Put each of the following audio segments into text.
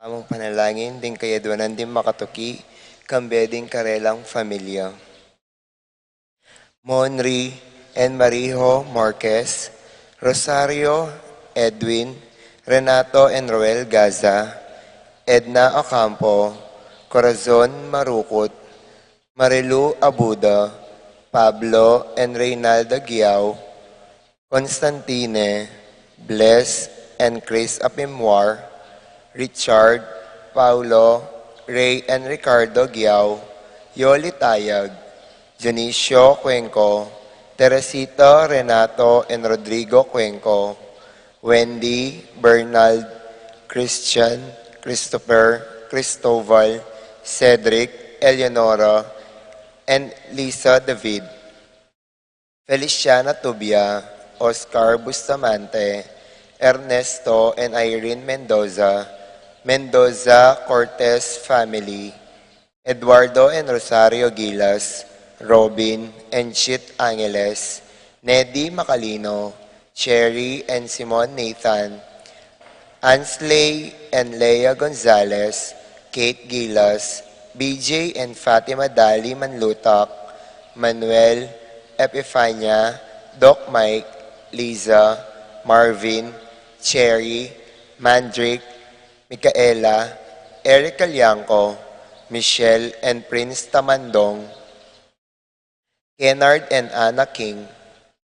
Among panalangin din kayaduanan din makatuki, kambeding karelang familia. Monri and Marijo Marquez, Rosario Edwin, Renato and Roel Gaza, Edna Ocampo, Corazon Marukot, Marilu Abuda, Pablo and Reynaldo Giao, Constantine, Bless and Chris Apimwar, Richard, Paulo, Ray and Ricardo Giao, Yoli Tayag, Dionisio Cuenco, Teresita Renato and Rodrigo Cuenco, Wendy, Bernald, Christian, Christopher, Cristoval, Cedric, Eleonora, and Lisa David, Feliciana Tubia, Oscar Bustamante, Ernesto and Irene Mendoza, Mendoza Cortez family, Eduardo and Rosario Gilas, Robin and Chit Angeles, Neddy Macalino, Cherry and Simon Nathan, Ansley and Leia Gonzalez, Kate Gilas, BJ and Fatima Dali Manlutak, Manuel, Epifania, Doc Mike, Liza, Marvin, Cherry, Mandrick, Micaela, Eric Calyanco, Michelle and Prince Tamandong, Kennard and Anna King,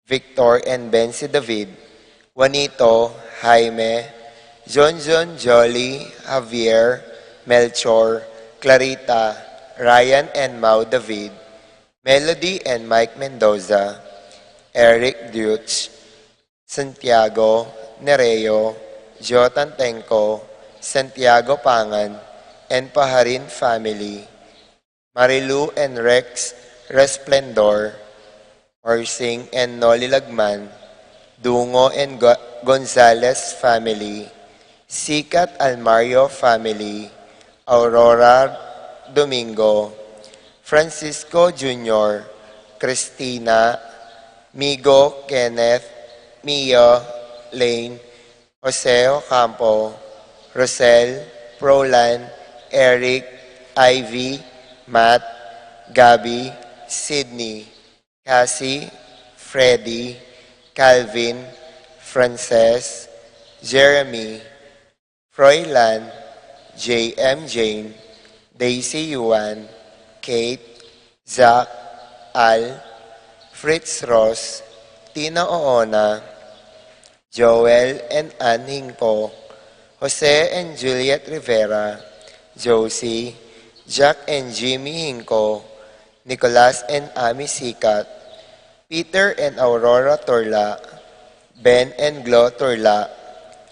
Victor and Bensi David, Juanito, Jaime, John Jolly, Javier, Melchor, Clarita, Ryan and Mau David, Melody and Mike Mendoza, Eric Deutsch, Santiago, Nereo, Jotan Tenco, Santiago Pangan, and Paharin family, Marilu and Rex Resplendor, Orsing and Noli Lagman, Dungo and Gonzalez family, Sikat Almario family, Aurora Domingo, Francisco Jr., Christina, Migo Kenneth, Mia, Lane, Jose Ocampo, Rosel, Prolan, Eric, Ivy, Matt, Gabby, Sydney, Cassie, Freddy, Calvin, Frances, Jeremy, Froilan, J.M. Jane, Daisy Yuan, Kate, Zach, Al, Fritz Ross, Tina Oona, Joel and Ann Hingpo, Jose and Juliet Rivera, Josie, Jack and Jimmy Hinko, Nicolas and Ami Sikat, Peter and Aurora Torla, Ben and Glo Torla,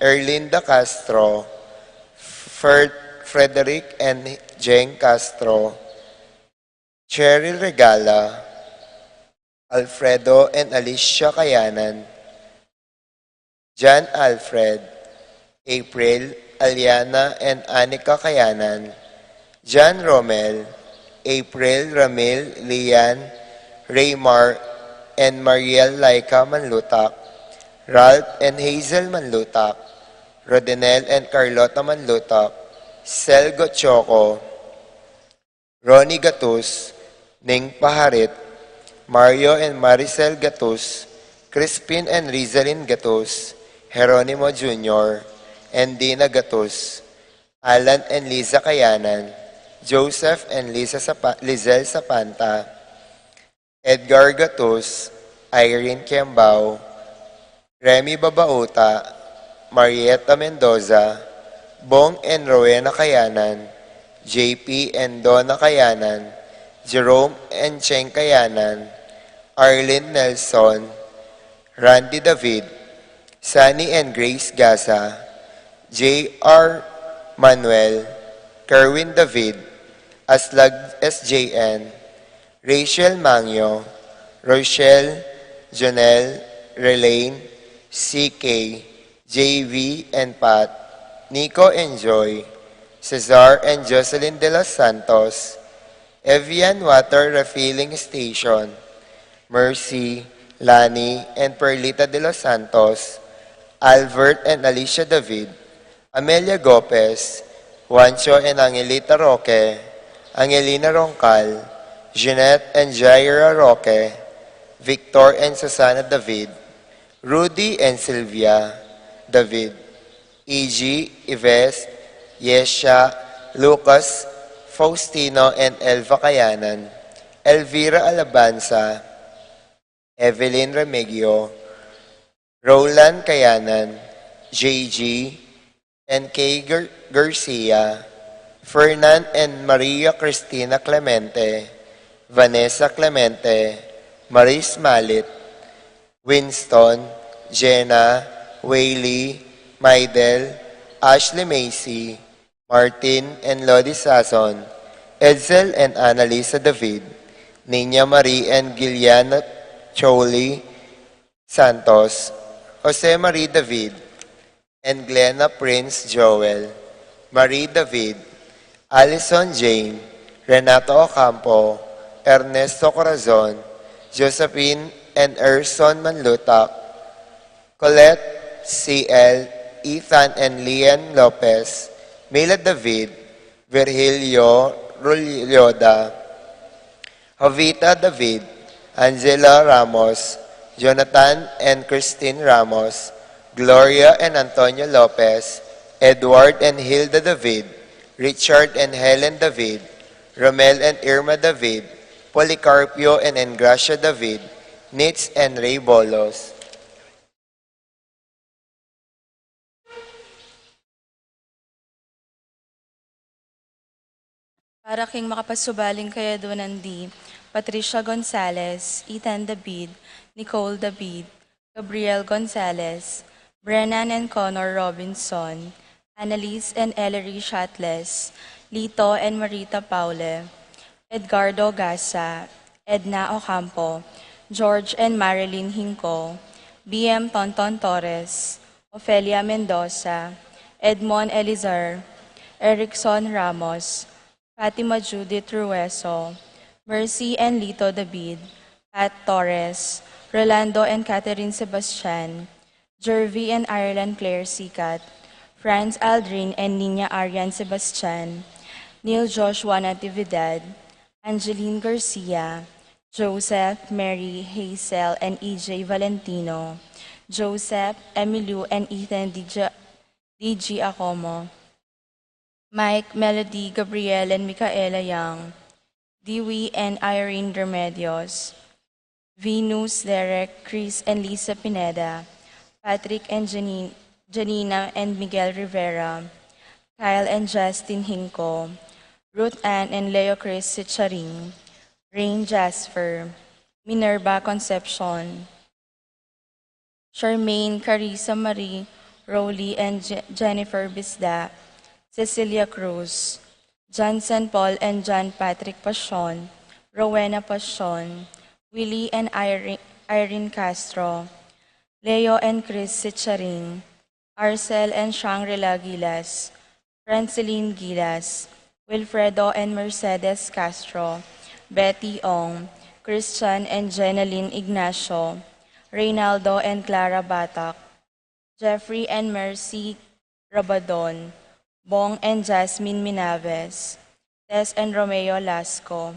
Erlinda Castro, Frederick and Jane Castro, Cheryl Regala, Alfredo and Alicia Kayanan, John Alfred, April, Aliana and Anika Kayanan, John Romel, April, Ramil, Lian, Raymar, and Mariel Laika Manlutak, Ralph and Hazel Manlutak, Rodinel and Carlota Manlutak, Selgo Choco, Ronnie Gatus, Ning Paharit, Mario and Maricel Gatus, Crispin and Rizalyn Gatus, Jeronimo Jr., and Dina Gatus, Alan and Liza Kayanan, Joseph and Lizelle Sapanta, Edgar Gatus, Irene Kiambao, Remy Babauta, Marietta Mendoza, Bong and Rowena Kayanan, JP and Donna Kayanan, Jerome and Cheng Kayanan, Arlene Nelson, Randy David, Sunny and Grace Gaza, J.R. Manuel, Kerwin David, Aslag SJN, Rachel Mangyo, Rochelle, Jonelle, Relaine, CK, JV and Pat, Nico and Joy, Cesar and Jocelyn de los Santos, Evian Water Refilling Station, Mercy, Lani and Perlita de los Santos, Albert and Alicia David, Amelia Gopez, Juancho and Angelita Roque, Angelina Roncal, Jeanette and Jaira Roque, Victor and Susana David, Rudy and Sylvia David, E.G., Ives, Yesha, Lucas, Faustino and Elva Kayanan, Elvira Alabanza, Evelyn Remigio, Roland Kayanan, J.G., and Kay Garcia, Fernan and Maria Cristina Clemente, Vanessa Clemente, Maris Malit, Winston, Jenna, Wayley, Maidel, Ashley Macy, Martin and Lodi Sason, Edsel and Annalisa David, Nina Marie and Giliana Choli Santos, Jose Marie David, and Glenna Prince Joel, Marie David, Alison Jane, Renato Ocampo, Ernesto Corazon, Josephine and Erson Manlutak, Colette C.L., Ethan and Lian Lopez, Mila David, Virgilio Rulyoda, Jovita David, Angela Ramos, Jonathan and Christine Ramos, Gloria and Antonio Lopez, Edward and Hilda David, Richard and Helen David, Romel and Irma David, Policarpio and Engracia David, Nitz and Ray Bolos. Para king makapasubaling kaya doon di, Patricia Gonzalez, Ethan David, Nicole David, Gabriel Gonzalez, Brennan and Connor Robinson, Annalise and Ellery Shatles, Lito and Marita Paule, Edgardo Gasa, Edna Ocampo, George and Marilyn Hinco, BM Tonton Torres, Ofelia Mendoza, Edmond Elizar, Erickson Ramos, Fatima Judith Rueso, Mercy and Lito David, Pat Torres, Rolando and Catherine Sebastian, Jervy and Ireland Claire Sikat, Franz Aldrin and Nina Arian Sebastian, Neil Joshua Natividad, Angeline Garcia, Joseph, Mary, Hazel, and EJ Valentino, Joseph, Emilio, and Ethan DG Acomo, Mike, Melody, Gabriel, and Micaela Young, Dewey and Irene Remedios, Venus, Derek, Chris, and Lisa Pineda, Patrick and Janina and Miguel Rivera, Kyle and Justin Hinco, Ruth Ann and Leo Chris Sicharing, Rain Jasper, Minerva Concepcion, Charmaine, Carissa Marie, Rowley, and Jennifer Bisda, Cecilia Cruz, Johnson Paul and John Patrick Pasion, Rowena Pasion, Willie and Irene Castro, Leo and Chris Sicharing, Arcel and Shangri-La Gilas, Franceline Gilas, Wilfredo and Mercedes Castro, Betty Ong, Christian and Jeneline Ignacio, Reynaldo and Clara Batak, Jeffrey and Mercy Rabadon, Bong and Jasmine Minaves, Tess and Romeo Lasco,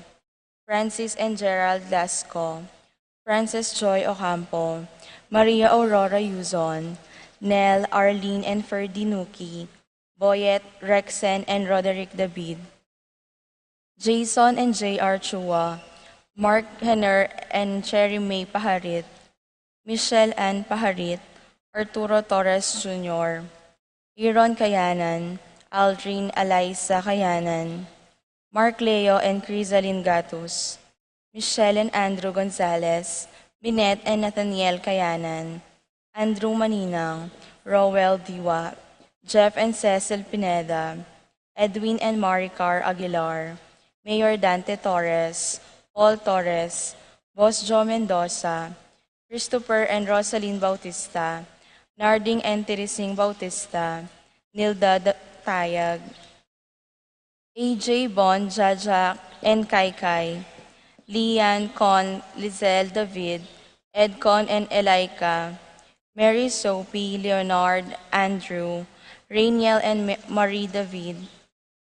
Francis and Gerald Lasco, Frances Joy Ocampo, Maria Aurora Yuzon, Nell, Arlene and Ferdy Nuki, Boyet, Rexen and Roderick David, Jason and J.R. Chua, Mark Henner and Cherry May Paharit, Michelle Ann Paharit, Arturo Torres Jr., Aaron Kayanan, Aldrin Alaisa Kayanan, Mark Leo and Crisaline Gatus, Michelle and Andrew Gonzalez, Binet and Nathaniel Kayanan, Andrew Maninang, Rowell Diwa, Jeff and Cecil Pineda, Edwin and Maricar Aguilar, Mayor Dante Torres, Paul Torres, Boss Joe Mendoza, Christopher and Rosaline Bautista, Narding and Teresing Bautista, Nilda Tayag, AJ Bon, Jajak, and Kai Kai, Lian, Con, Lizelle David, Edcon and Elika, Mary Sophie, Leonard, Andrew, Rainiel and Marie David,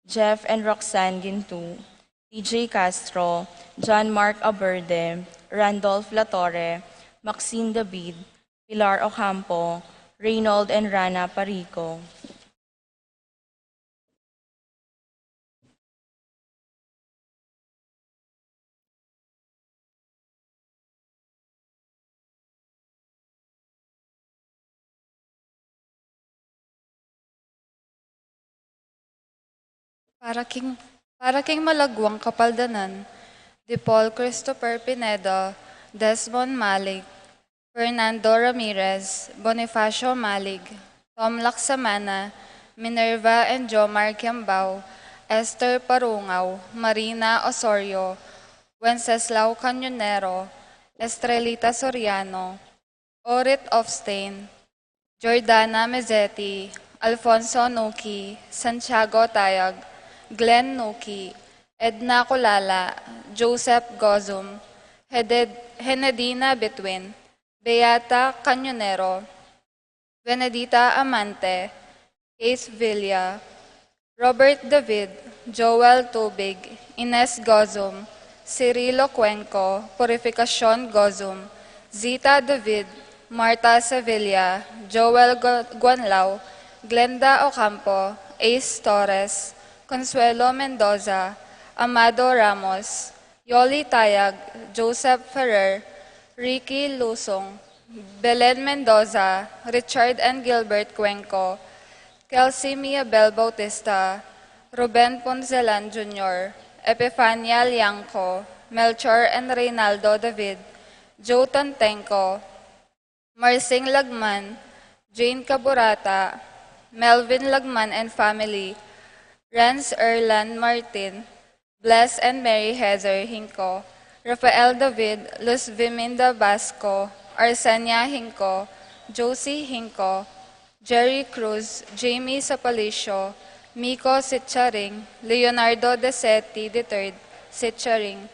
Jeff and Roxanne Gintu, TJ Castro, John Mark Aberde, Randolph Latorre, Maxine David, Pilar Ocampo, Reynold and Rana Parico. Para king malagwang kapaldanan, De Paul Christopher Pineda, Desmond Malig, Fernando Ramirez, Bonifacio Malig, Tom Laksamana, Minerva and Jomar Kiambao, Esther Parungaw, Marina Osorio, Wenceslao Canyonero, Estrelita Soriano, Orit Ofstein, Jordana Mezzetti, Alfonso Nuki, Santiago Tayag, Glenn Nuki, Edna Colala, Joseph Gozum, Henedina Betwin, Beata Canyonero, Benedita Amante, Ace Villa, Robert David, Joel Tubig, Ines Gozum, Cirilo Cuenco, Purificacion Gozum, Zita David, Marta Sevilla, Joel Guanlao, Glenda Ocampo, Ace Torres, Consuelo Mendoza, Amado Ramos, Yoli Tayag, Joseph Ferrer, Ricky Lusong, Belen Mendoza, Richard and Gilbert Cuenco, Kelsey Miabel Bautista, Ruben Poncelan Jr., Epifania Liangco, Melchor and Reynaldo David, Joe Tantenco, Marsing Lagman, Jane Caburata, Melvin Lagman and family, Rance Erland Martin, Bless and Mary Heather Hinco, Rafael David, Luz Viminda Basco, Arsenia Hinco, Josie Hinco, Jerry Cruz, Jamie Sapalicio, Miko Sitcharing, Leonardo Desetti III, Sitcharing,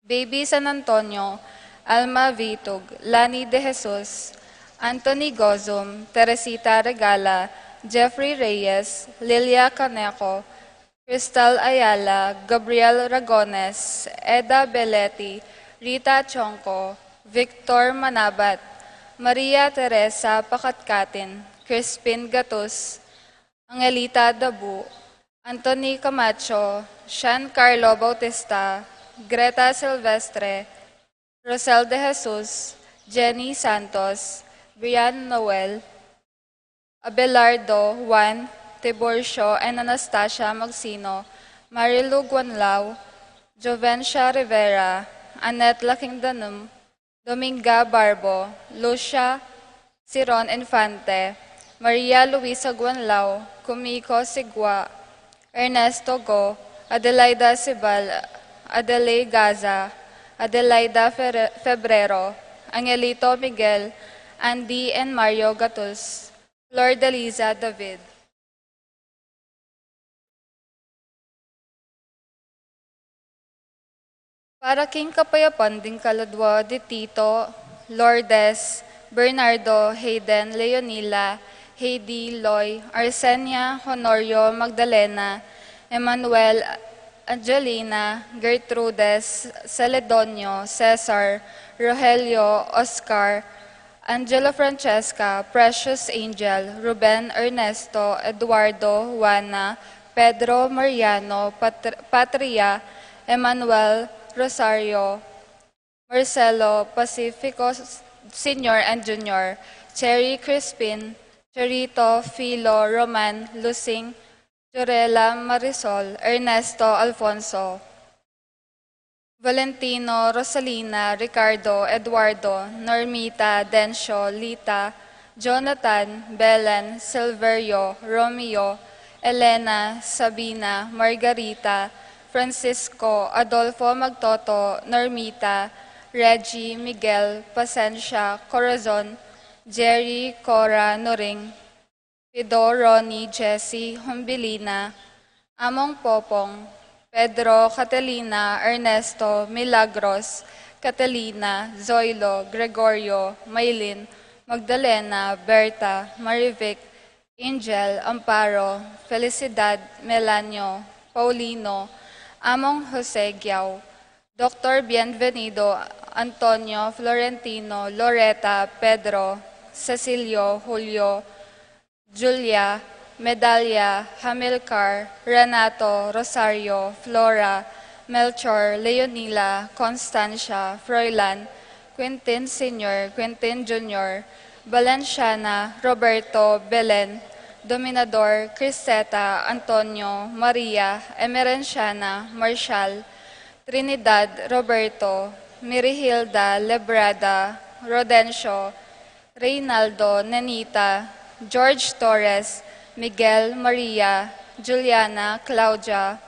Baby San Antonio, Alma Vitug, Lani De Jesus, Anthony Gozum, Teresita Regala, Jeffrey Reyes, Lilia Caneco, Crystal Ayala, Gabriel Ragones, Eda Belletti, Rita Chonco, Victor Manabat, Maria Teresa Pakatkatin, Crispin Gatus, Angelita Dabu, Anthony Camacho, Sean Carlo Bautista, Greta Silvestre, Rosel De Jesus, Jenny Santos, Brian Noel, Abelardo, Juan, Tiburcio, and Anastasia Magsino, Marilu Guanlao, Jovencia Rivera, Annette Lakingdanum, Dominga Barbo, Lucia Siron Infante, Maria Luisa Guanlao, Kumiko Sigua, Ernesto Go, Adelaida Sibal, Adelaide Gaza, Adelaida Febrero, Angelito Miguel, Andy and Mario Gatus, Flor de Liza David. Para king kapayapan ding kaladwa di Tito, Lourdes, Bernardo, Hayden, Leonila, Heidi, Loy, Arsenia, Honorio, Magdalena, Emmanuel, Angelina, Gertrudes, Celedonio, Cesar, Rogelio, Oscar, Angela Francesca, Precious Angel, Ruben Ernesto, Eduardo, Juana, Pedro Mariano, Patria, Emmanuel, Rosario, Marcelo, Pacifico Senior and Junior, Cherry Crispin, Cherito, Philo, Roman, Lusing, Jorela Marisol, Ernesto Alfonso, Valentino, Rosalina, Ricardo, Eduardo, Normita, Dencio, Lita, Jonathan, Belen, Silverio, Romeo, Elena, Sabina, Margarita, Francisco, Adolfo Magtoto, Normita, Reggie, Miguel, Pasencia, Corazon, Jerry, Cora, Noring, Pido, Ronnie, Jessie, Humbilina, Among Popong, Pedro, Catalina, Ernesto, Milagros, Catalina, Zoilo, Gregorio, Maylin, Magdalena, Berta, Marivic, Angel, Amparo, Felicidad, Melanio, Paulino, Among Jose Giao, Dr. Bienvenido, Antonio, Florentino, Loretta, Pedro, Cecilio, Julio, Julia, Medalia, Hamilcar, Renato, Rosario, Flora, Melchor, Leonila, Constancia, Froilan, Quintin Sr., Quintin Jr., Valenciana, Roberto, Belen, Dominador, Criseta, Antonio, Maria, Emerenciana, Marshall, Trinidad, Roberto, Mirihilda, Lebrada, Rodencio, Reynaldo, Nenita, George Torres, Miguel, Maria, Juliana, Claudia,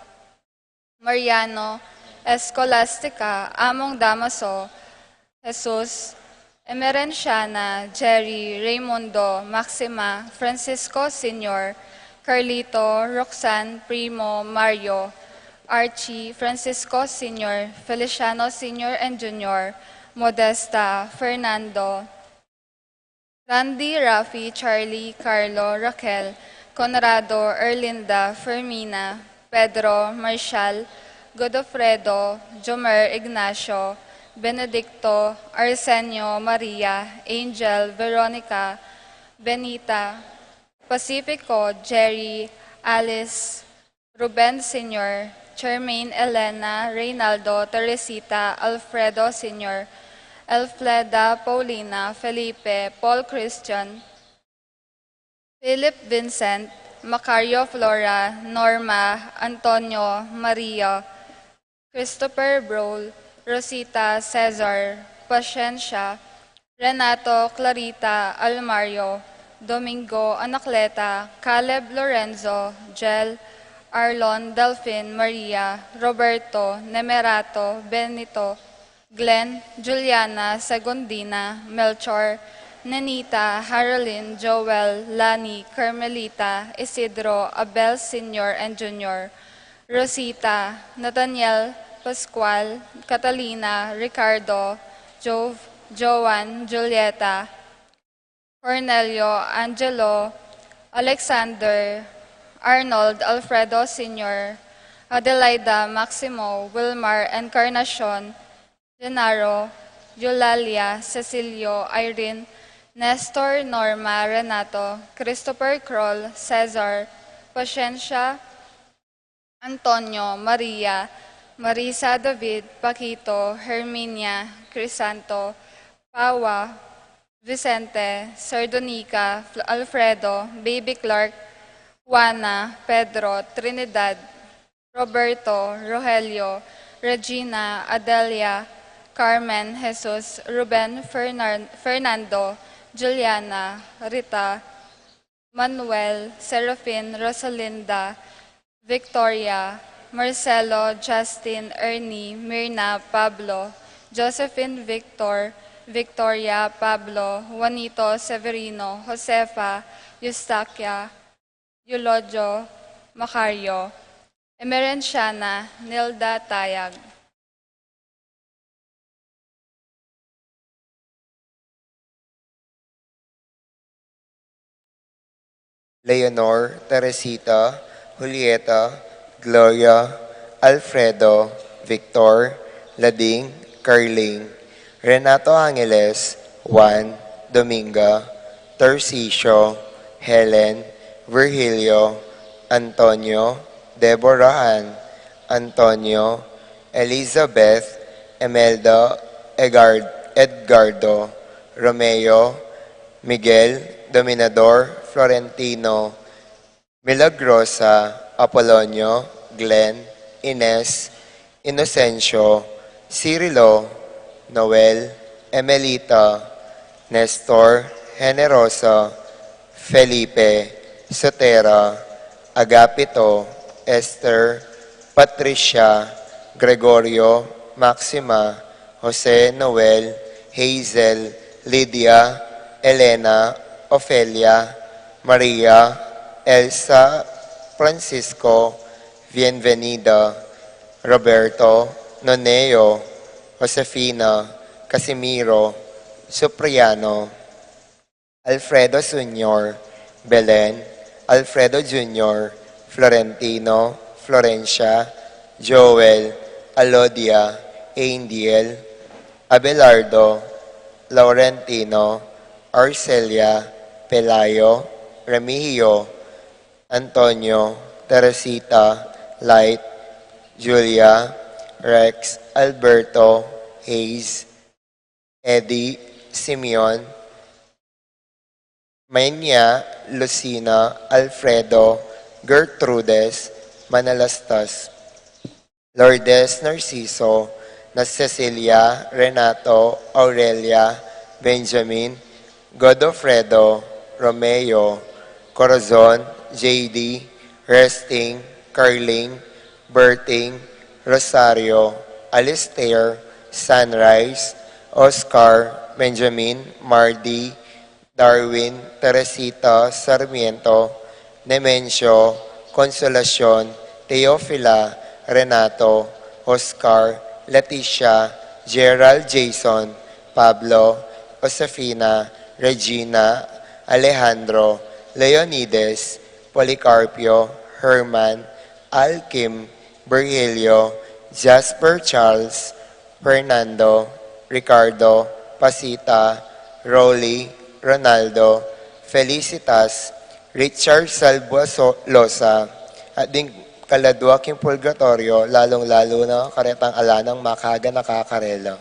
Mariano, Escolastica, Among Damaso, Jesus, Emerenciana, Jerry, Raimundo, Maxima, Francisco Sr., Carlito, Roxanne, Primo, Mario, Archie, Francisco Sr., Feliciano Sr. and Jr., Modesta, Fernando, Randy, Rafi, Charlie, Carlo, Raquel, Conrado, Erlinda, Fermina, Pedro, Marshall, Godofredo, Jomer, Ignacio, Benedicto, Arsenio, Maria, Angel, Veronica, Benita, Pacifico, Jerry, Alice, Ruben Sr., Charmaine, Elena, Reynaldo, Teresita, Alfredo Sr., Elfleda, Paulina, Felipe, Paul Christian, Philip Vincent, Macario Flora, Norma, Antonio, Maria, Christopher Brol, Rosita, Cesar, Pasensya, Renato, Clarita, Almario, Domingo, Anacleta, Caleb Lorenzo, Jel, Arlon, Delphine, Maria, Roberto, Nemerato, Benito, Glenn, Juliana, Segundina, Melchor, Nenita, Harolyn, Joel, Lani, Carmelita, Isidro, Abel Sr. and Jr., Rosita, Nathaniel, Pascual, Catalina, Ricardo, Jove, Joan, Julieta, Cornelio, Angelo, Alexander, Arnold, Alfredo Sr., Adelaida, Maximo, Wilmar, Encarnacion, Genaro, Eulalia, Cecilio, Irene, Nestor, Norma, Renato, Christopher Kroll, Cesar, Pasensya, Antonio, Maria, Marisa David, Paquito, Herminia, Crisanto, Pawa, Vicente, Sardonica, Alfredo, Baby Clark, Juana, Pedro, Trinidad, Roberto, Rogelio, Regina, Adelia, Carmen, Jesus, Ruben, Fernando, Juliana, Rita, Manuel, Serafin, Rosalinda, Victoria, Marcelo, Justin, Ernie, Mirna, Pablo, Josephine, Victor, Victoria, Pablo, Juanito, Severino, Josefa, Eustaquia, Eulogio, Macario, Emerenciana, Nilda Tayag. Leonor, Teresita, Julieta, Gloria, Alfredo, Victor, Lading, Carling, Renato Angeles, Juan, Dominga, Tarcisio, Helen, Virgilio, Antonio, Deborah Ann, Antonio, Elizabeth, Emelda, Edgardo, Romeo, Miguel, Dominador, Florentino, Milagrosa, Apolonio, Glenn, Ines, Inocencio, Cirilo, Noel, Emelita, Nestor, Generosa, Felipe, Sotera, Agapito, Esther, Patricia, Gregorio, Maxima, Jose Noel, Hazel, Lydia, Elena, Ofelia, Maria, Elsa, Francisco, Bienvenida, Roberto, Noneo, Josefina, Casimiro, Supriano, Alfredo Sr., Belen, Alfredo Jr., Florentino, Florencia, Joel, Alodia, Angel, Abelardo, Laurentino, Arcelia, Pelayo, Remigio, Antonio, Teresita, Light, Julia, Rex, Alberto, Hayes, Eddie, Simeon, Manya, Lucina, Alfredo, Gertrudes, Manalastas, Lourdes Narciso, na Cecilia, Renato, Aurelia, Benjamin, Godofredo, Romeo, Corazon, JD, Resting, Carling, Berting, Rosario, Alistair, Sunrise, Oscar, Benjamin, Mardy, Darwin, Teresita, Sarmiento, Nemencio, Consolacion, Teofila, Renato, Oscar, Leticia, Gerald Jason, Pablo, Josefina, Regina, Alejandro, Leonides, Policarpio, Herman, Alkim, Virgilio, Jasper Charles, Fernando, Ricardo, Pasita, Rolly, Ronaldo, Felicitas, Richard Losa, at ding kaladwa king purgatorio, lalong-lalo na karetang alanang makaga nakakarela.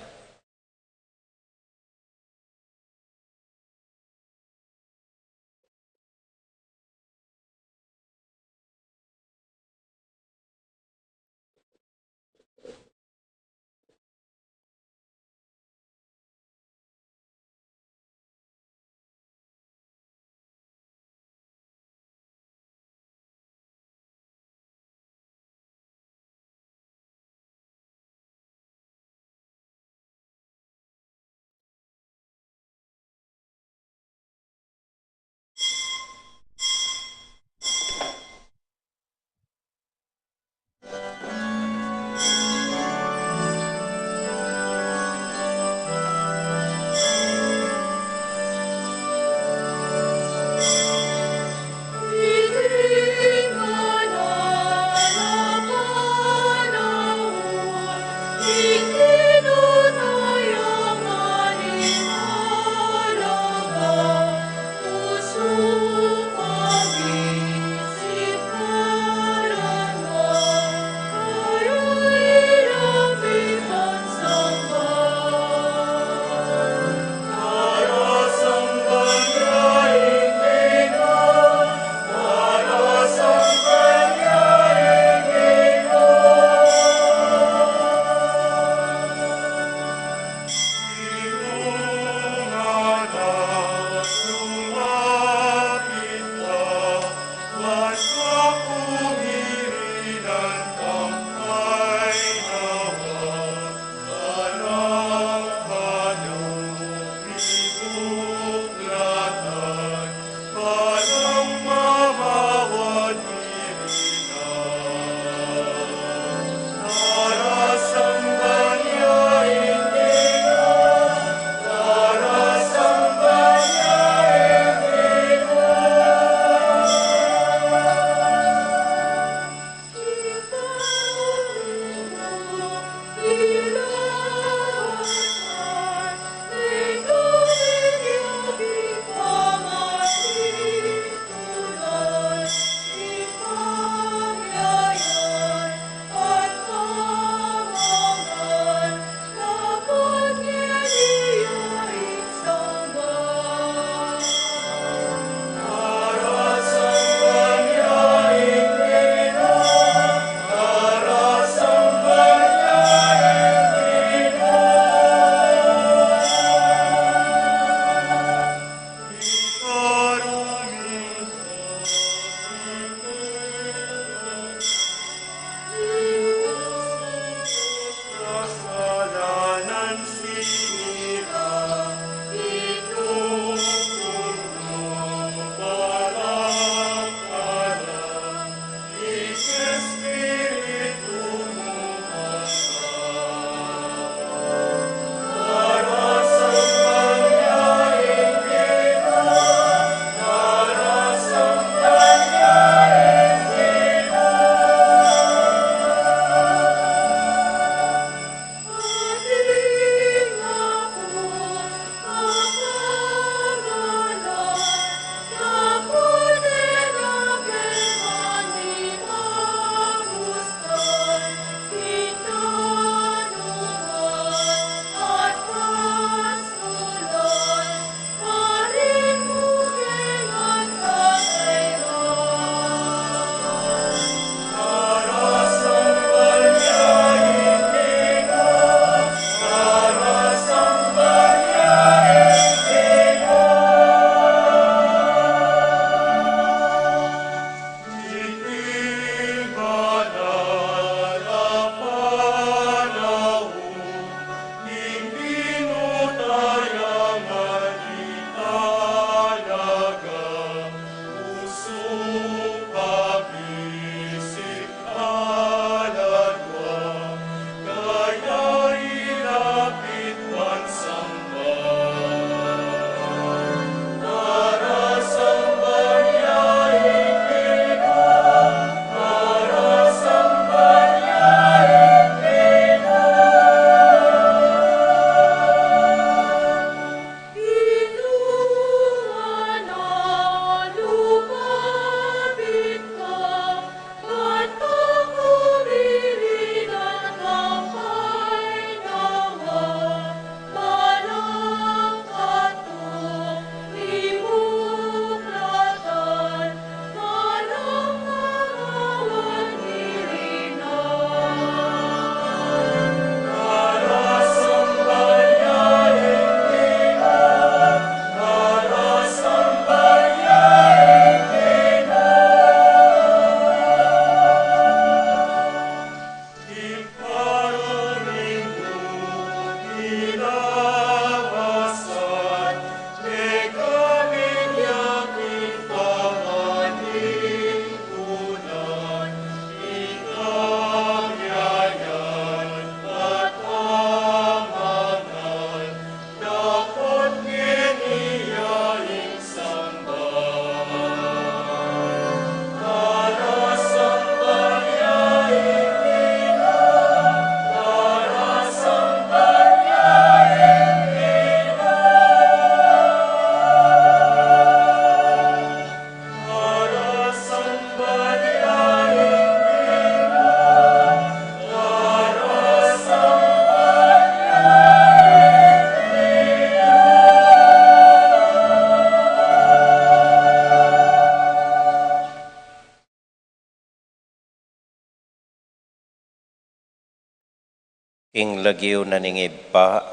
Ing lagyo na ningib pa,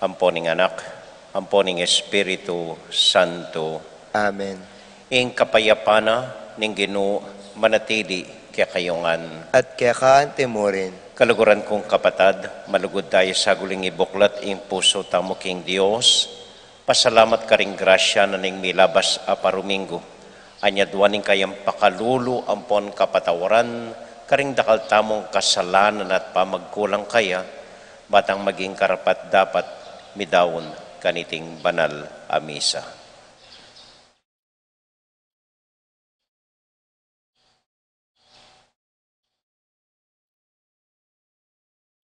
amponing anak, amponing Espiritu Santo. Amen. Ing kapayapana ning Ginoo manatili kaya kayongan. At kaya kaante mo rin, Kaluguran kong kapatad, malugod tayo sa guling ibuklat ing puso tamo king Dios. Pasalamat ka ring grasya na ning milabas a paruminggo. Anyadwaning kayang pakalulu ampon kapatawaran, karing dakal tamong kasalanan at pamagkulang kaya, batang maging karapat dapat midawon kaniting banal a misa.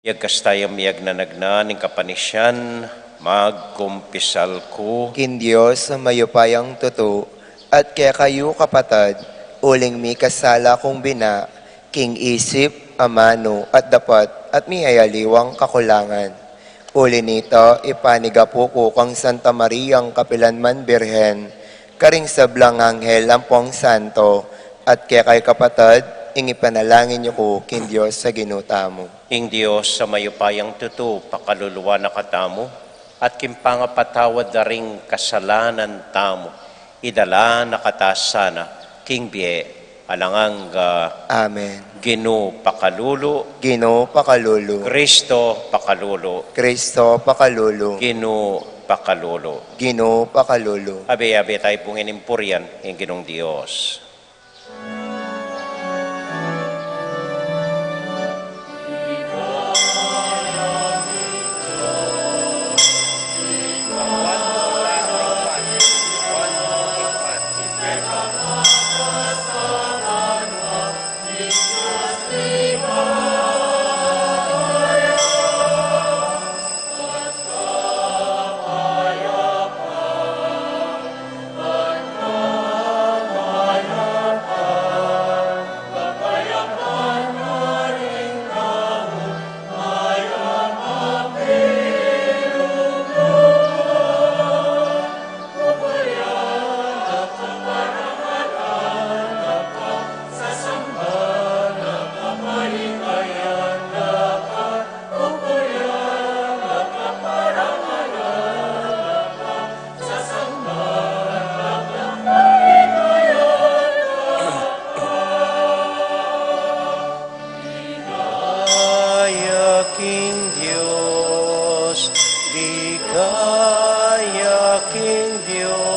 Yagkas tayo miyag na nagna ning kapanisyan, magkumpisal ko. kin Diyos sa mayupayang totoo, at kaya kayo kapatad, uling mi kasala kong bina, king isip, amano, at dapat, at mi ayaliwang kakulangan. Uli nito, ipaniga po ko kang Santa Mariang Kapilanman Birhen, karing sablang anghel ampong santo, at kaya kay kapatad, ingipanalangin niyo ko kin Diyos sa ginuta mo. Ing Diyos sa mayupayang tuto, pakaluluwa na katamo, at kimpangapatawad na ring kasalanan tamo, idala na katasana, king biye, alanganga, Amen. Ginoo pakalulo, Ginoo pakalulu, Kristo pakalulo, Kristo pakalulu, Ginoo pakalulo. Ginoo pakalulu. Abe-abe tayo pong inimpuryan, ing Ginong Diyos. King Diyos, ligaya King Diyos,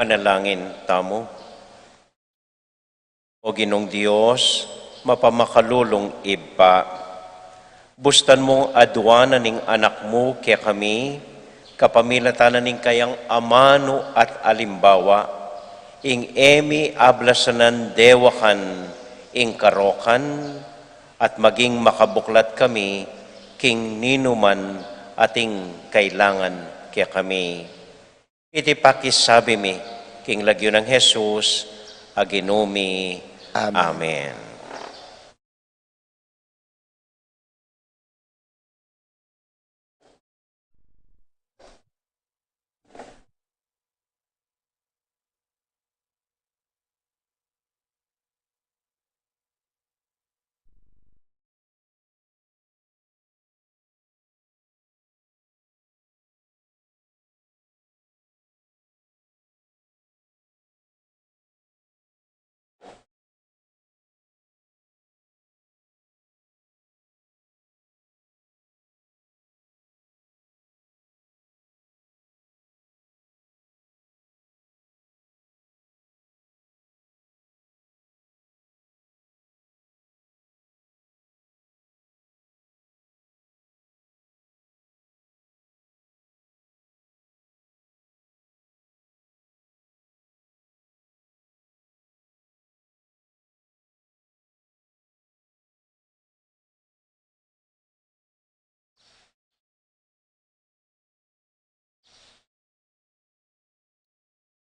manalangin tamo. O Ginong Diyos, mapamakalulong iba, bustan mong adwanan ning anak mo kaya kami, kapamilatanan ning kayang amano at alimbawa, ing emi ablasanan dewakan, ing karokan, at maging makabuklat kami, king ninuman ating kailangan kaya kami. Iti pakisabi mi, king lagyo ng Jesus, aginumi. Amen. Amen.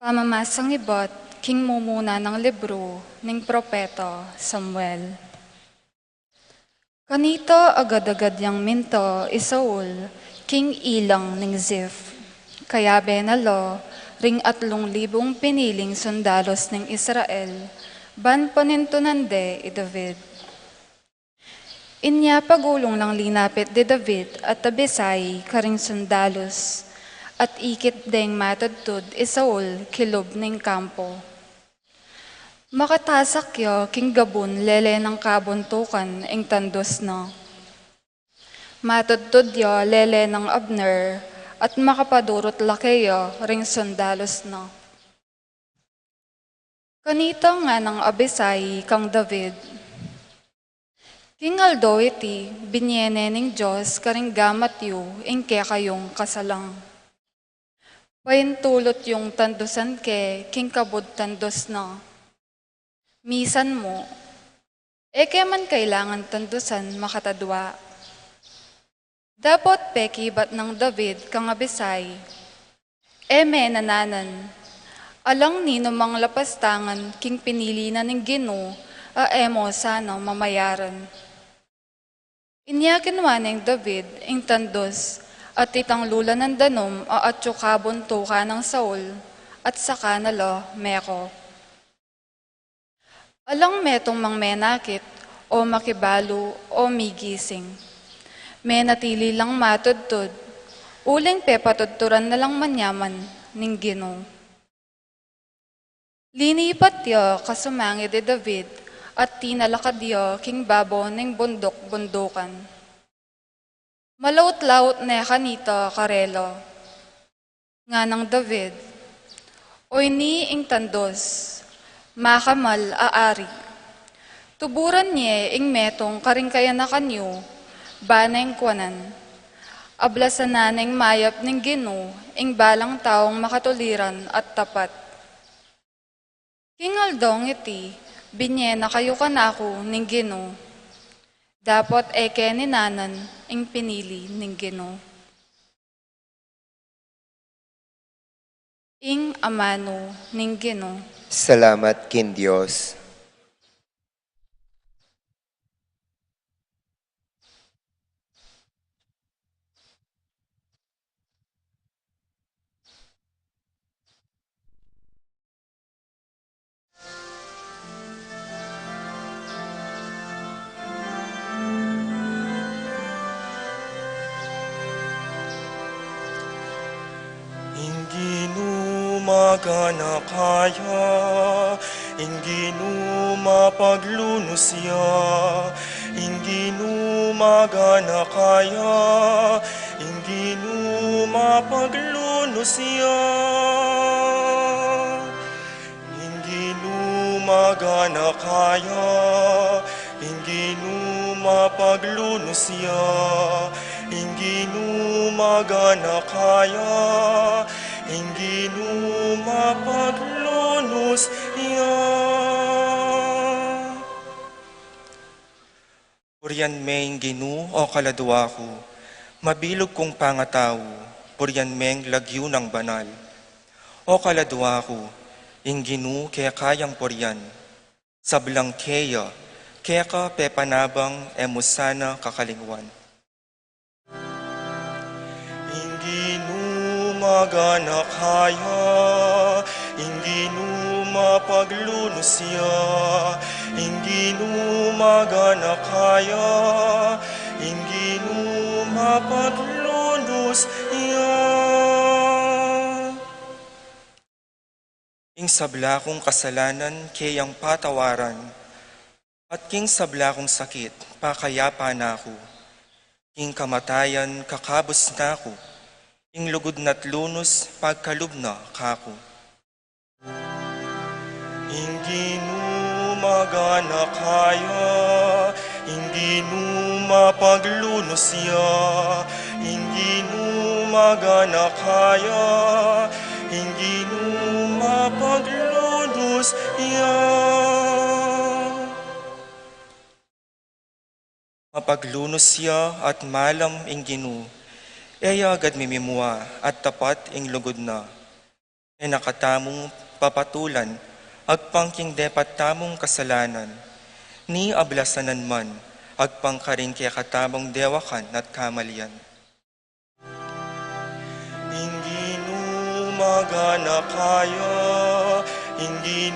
Pamamasang ibot, king mumuna ng libro, ning propeto Samuel. Kanito agad-agad yang minto Isaul, king ilang ning Ziph. Kaya benalo, ring 3,000 piniling sundalos ning Israel, ban panintunande i David. Inya pagulong lang linapit de David at Abisai karing sundalos, at ikit deng matadtud Isaul kilob ning kampo. Makatasakyo king gabon lele ng kabuntukan ing tandos na. Matadtud yo lele ng Abner at makapadurot lakeyo ring sundalos na. Kanito nga ng Abisai kang David. King Aldo iti binyene ning Diyos karing gamat yu ing kayong kasalang. Paintulot yung tandusan king kabod tandos na. Misan mo, kaya man kailangan tandusan makatadwa. Dapat pekibat ng David kang Abisai, nananan, alang nino mang lapastangan king pinili na ng Gino, emo sana mamayaran. Inya kinwa ng David ing tandos at itang lula ng danom at tsukabon tuka ng Saul at saka nalo meko. Alang metong mang menakit o makibalo o migising. Menatili lang matudtud, uling pepatudturan na lang manyaman ning Gino. Linipat yo kasumangi de David at tinalakad yo king babo ning bundok-bundukan. Malaut-laut na kanito karelo. Nga ng David, oy ni ing tandos, makamal aari. Tuburan niya ing metong karing kaya na kanyo, baneng kwanan. Ablasan na ning mayap ning Gino, ing balang taong makatuliran at tapat. King Aldong iti, binye na kayo kanako ning Gino. Dapat eke ni nanan ing pinili ning Gino. Ing amano ning Gino. Salamat kin Diyos. Magana kaya, hindi mapaglunos ya, hindi magana kaya, hindi mapaglunos ya, hindi magana kaya, hindi mapaglunos ya, hindi magana kaya, hindi mapaglunos yan. Purian meng Ginu o kaladwa ko, mabilog kong pangataw, purian meng lagyo ng banal. O kaladwa ko, ing Ginu kaya kayang purian, sablang kaya ka pepanabang emusana kakalingwan. Magana kaya, hindi mapaglunos ya, hindi magana kaya, hindi mapaglunos ya. Ing sabla kong kasalanan, kayang patawaran, at king sabla kong sakit, pakayapa na ako, king kamatayan, kakabos na ako, ing lugod na't lunos, pagkalubna kako. Hindi magana kaya, hindi mapaglunos ya, hindi magana kaya, hindi mapaglunos ya. Mapaglunos siya at malam ing Ginu, agad mimimua at tapat ing lugod na. nakatamong papatulan, agpangking depat tamong kasalanan, ni ablasanan man, agpangkaring kaya katamong dewakan at kamalian. Hindi magana kaya, hindi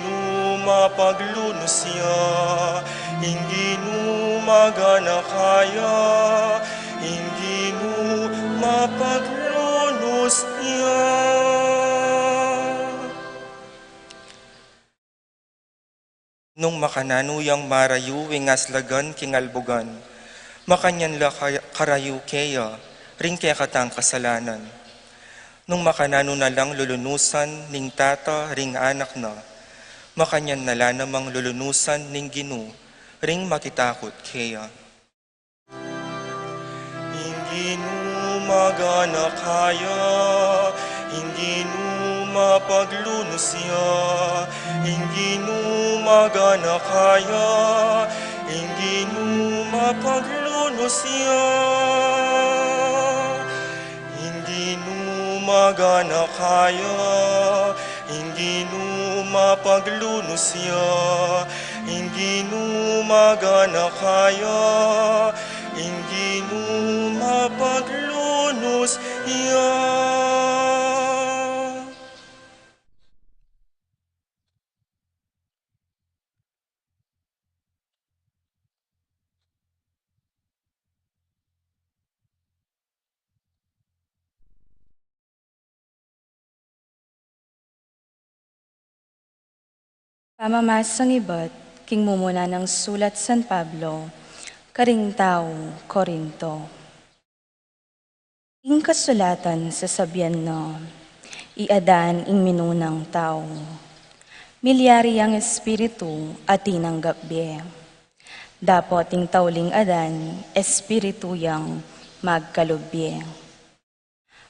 mapaglunosya, hindi magana kaya, hindi mapaglunosya. Nung makananuyang marayu wingaslagan kingalbugan, makanyan la karayu kaya, ring kaya katang kasalanan. Nung makanano na lang lulunusan ning tata ring anak na, makanyan nala namang lulunusan ning Ginu, ring makitakot kaya. Hindi magana kaya, hindi mapaglunosya, hindi magana kaya, hindi mapaglunosya. Hindi magana kaya, hindi mapaglunosya, hindi magana kaya, hindi mapaglunosya. Pamamasang iba't king mumuna ng sulat San Pablo, karing tao, Korinto. Ing kasulatan sa sabyan no, iadan ing minunang tao. Milyari ang espiritu at tinang gabye. Dapot ing tauling adan, espiritu yang magkalubye.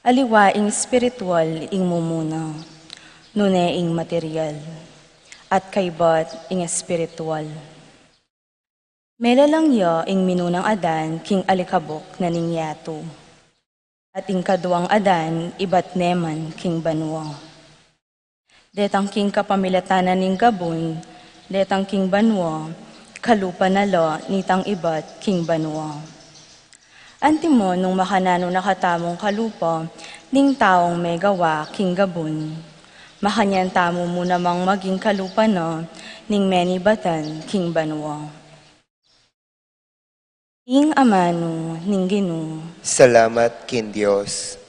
Aliwa ing spiritual ing mumuna, nune ing material. At kaybat ing espiritual. Mela lang yo ing minunang adan king alikabok na ningyato. At ing kaduang adan ibat neman king banwa. Detang king kapamilatanan ning gabon, detang king banwa, kalupa na lo nitang ibat king banwa. Antimo nung makanano nakatamong kalupa, ning taong may gawa king gabon. Makanyan tamo mo namang maging kalupa no, ning meni batan king banwa. Ing amano ning Ginu. Salamat kin Diyos.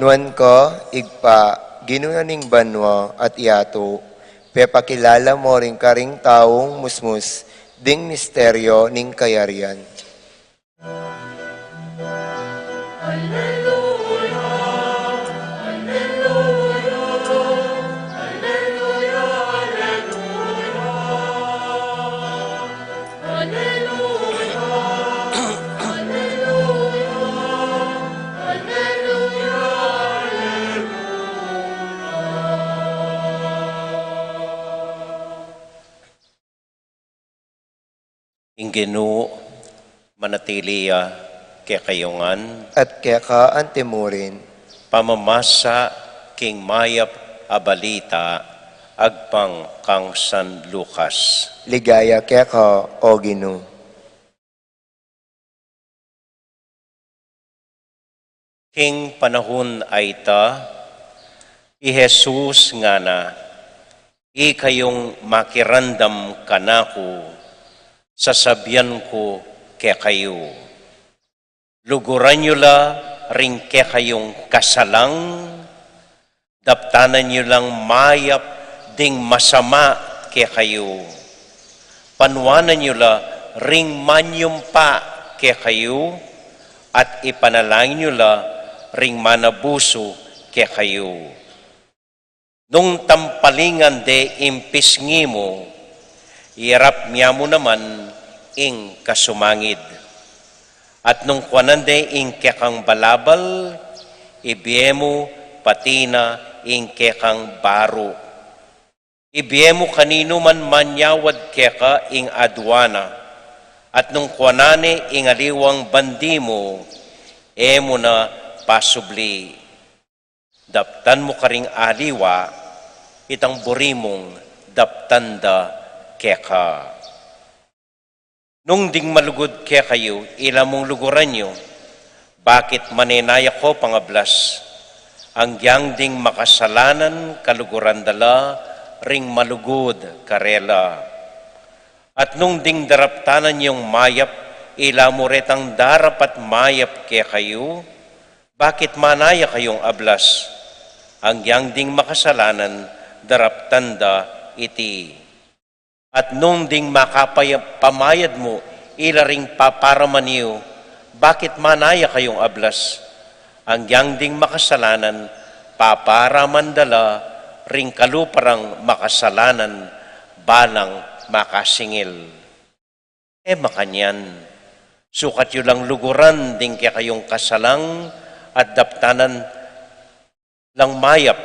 Nuan ko, igpa, ginunaning banwa at iato, pepakilala mo rin karing taong musmus, ding misteryo ning kayarian. Ingenu manatiliya kaya kayungan, At kaya ka antimurin, pamamasa king mayap abalita, agpang kang San Lucas. ligaya kaya ka, o Ginu. King panahon ay ta, i Jesus nga na, i kayong makirandam kanako, sasabyan ko kaya kayo. Luguran nyo la ring kaya kayong kasalang, daptanan nyo lang mayap ding masama kaya kayo. Panwanan nyo la ring manyumpa kaya kayo, at ipanalangin nyo la ring manabuso kaya kayo. Nung tampalingan de impisngi mo, Iarap miya mo naman ing kasumangid. At nung kwanande ing kekang balabal, ibiemo patina ing kekang baro. Ibiemo kanino man manyawad keka ing adwana. At nung kwanane ing aliwang bandimo, emo na pasubli. Daptan mo karing aliwa, itang burimong daptanda keka. Nung ding malugod kaya kayo, ilamong luguran nyo, bakit manenaya ko pangablas? Ang yang ding makasalanan, kaluguran dala, ring malugod karela. At nung ding daraptanan yung mayap, ilamo retang darap at mayap kaya kayo, bakit manaya kayong ablas? Ang yang ding makasalanan, daraptanda iti. At nung ding pamayad mo, ilaring paparaman niyo, bakit manaya kayong ablas? Ang yang ding makasalanan, paparaman dala, ring kaluparang makasalanan, balang makasingil. Makanyan, sukat yu lang luguran ding kaya kayong kasalang at daptanan lang mayap.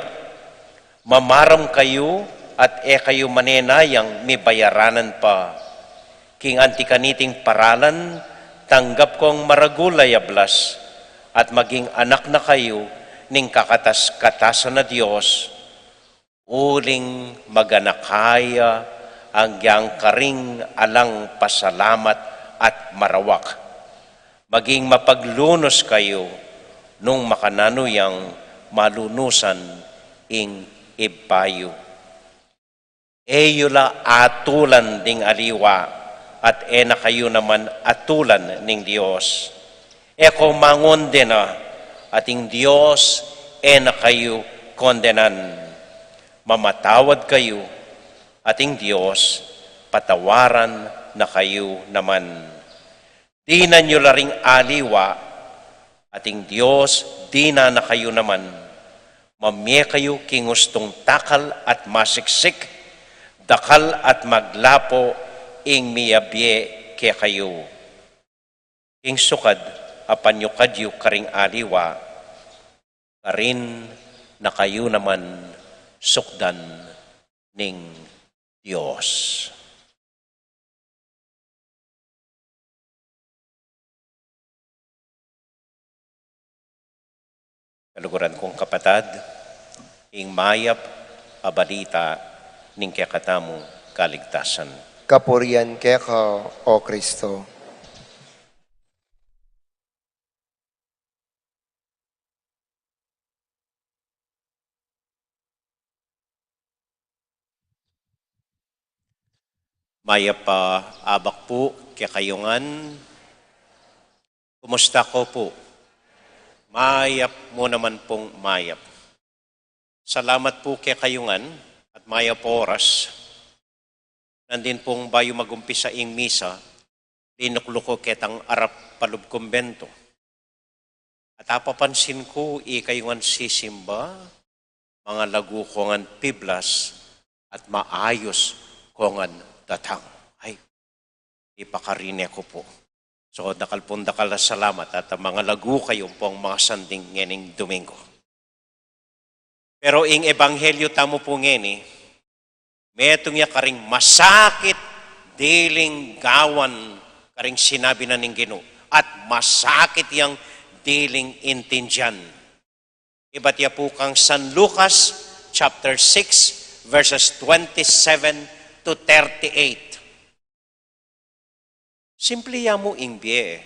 Mamaram kayo, at kayo manenayang may bayaranan pa. King antikaniting paralan, tanggap kong maragulay ablas, at maging anak na kayo ning kakatas-katasan na Diyos, uling maganakaya ang yang karing alang pasalamat at marawak. Maging mapaglunos kayo nung makananuyang malunusan ing ibayo. Eyula atulan ding aliwa, at na kayo naman atulan ning Diyos. Eko mangon din na, ating Diyos na kayo kondenan. Mamatawad kayo, ating Diyos, patawaran na kayo naman. Di na nyo laring aliwa, ating Diyos, di na kayo naman. Mamye kayo kingustong takal at masiksik, dakal at maglapo ing miyabye kaya kayo. Ing sukad, apanyo kadyo karing aliwa, karin na kayo naman sukdan ning Diyos. Kaluguran kong kapatad, ing mayap abalita ning kekatamu kaligtasan. Kapurian keka, O Kristo. Mayap pa abak po kekayungan. Kumusta ko po? Mayap mo naman pong mayap. Salamat po kekayungan at mayap oras. Nandin pong bayo magumpisa ing misa, linukluko ketang arap palub kumbento. At apapansin ko, ikayungan sisimba, mga lagu kongan piblas, at maayos kongan datang. Ay, ipakarine ko po. So, dakal na salamat at mga lagu kayong pong mga sanding ngening Domingo. Pero ing ebanghelyo tamo po ngeni, metong ya karing masakit diling gawan karing sinabi na ning Ginoo at masakit yang diling intindihan. Iba't ya po kang San Lucas chapter 6 verses 27 to 38. Simple ya mo ingbye.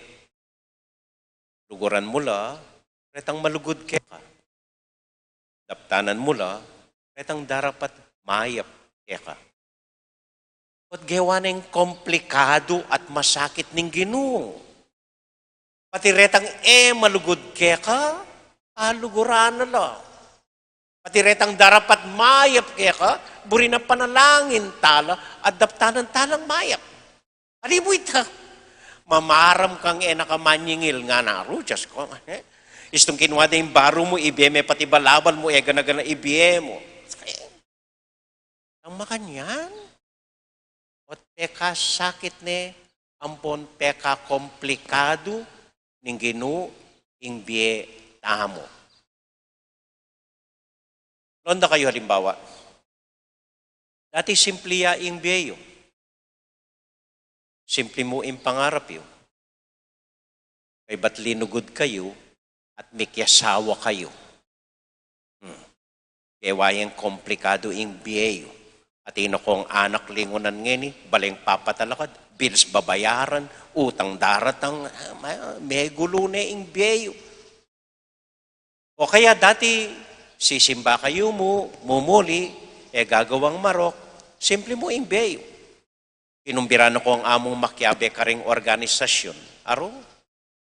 Luguran mula, retang malugod ka. Daptanan mula, retang darapat mayap ka. At gawaning komplikado at masakit ning Ginoo. Pati retang malugod ka, luguran na lang. Pati retang darapat mayap ka, buri na panalangin tala, at daptanan talang mayap. Aliboy ta. Mamaram kang nakamanyingil nga naro, just ko. Istong kinuha na yung baro mo, ibiyeme, pati balabal mo, gana-gana ibiyemo. Ang makanyan. O At peka sakit ne, ampon peka komplikado, ning Ginoo ing biye tamo. Londa kayo halimbawa. Dati simple ya ing biyeyo. Simple mo ing pangarap yo. Kay ba't linugod kayo at mikyasawa kayo. Kaya wayang komplikado ing biyeyo. At ino kong anak lingunan ngeni, baleng papatalakad, bills babayaran, utang daratang, may gulo na ing biyeyo. O kaya dati, sisimba kayo mo, mumuli, gagawang marok, simple mo ing biyeyo. Inumbirano ko ang among makyabe karing organisasyon. Aro,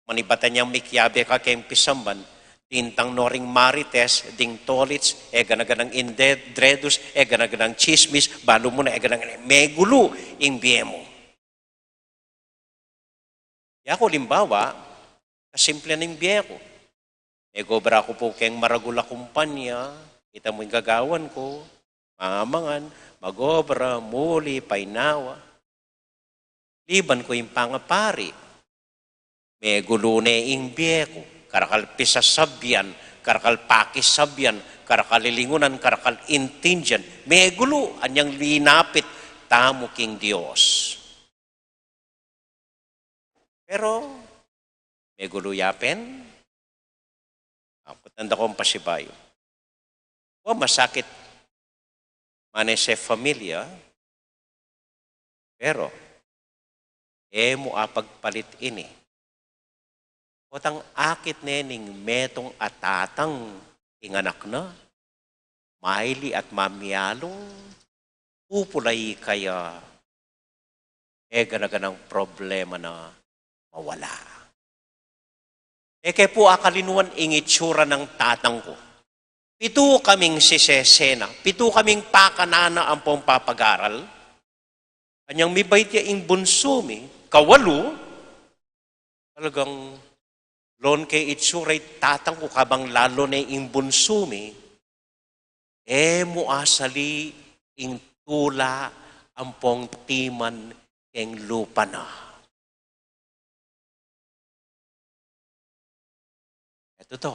manibatan niyang mikyabe ka kayong pisamban, tintang noring marites, ding tolits, ganaganang indredus, ganaganang chismis, balo mo na, ganaganang may gulo, ing biye mo. Kaya ko limbawa, kasimple ng biye ko. Gobra ko po kayong maragula kumpanya, kita mo yung gagawan ko, mamangan, magobra, muli, painawa. Liban ko yung pangapari. May gulo na yung biye ko. Karakal pisasabyan, karakal pakisabyan, karakal lilingunan, karakal intindian. May gulo, anyang linapit, tamo king Diyos. Pero, may gulo yapen. Ako, tanda ko ang pasibayo. O, masakit mane sa familia, pero, mo apagpalit ini. O tang akit nening metong atatang inganak na, maili at mamyalong, pupulay kaya, ganaganang problema na mawala. Kaya po akalinuan ingitsura ng tatang ko. Pito kaming sisesena, pito kaming pakanana ang pong papag-aral. Kanyang mibait ya ing bunsumi, kawalo, talagang lon kay itsuray tatang ko kabang lalo na ing bunsumi, mo asali ing tula ang pong timan keng lupa na. Ito to.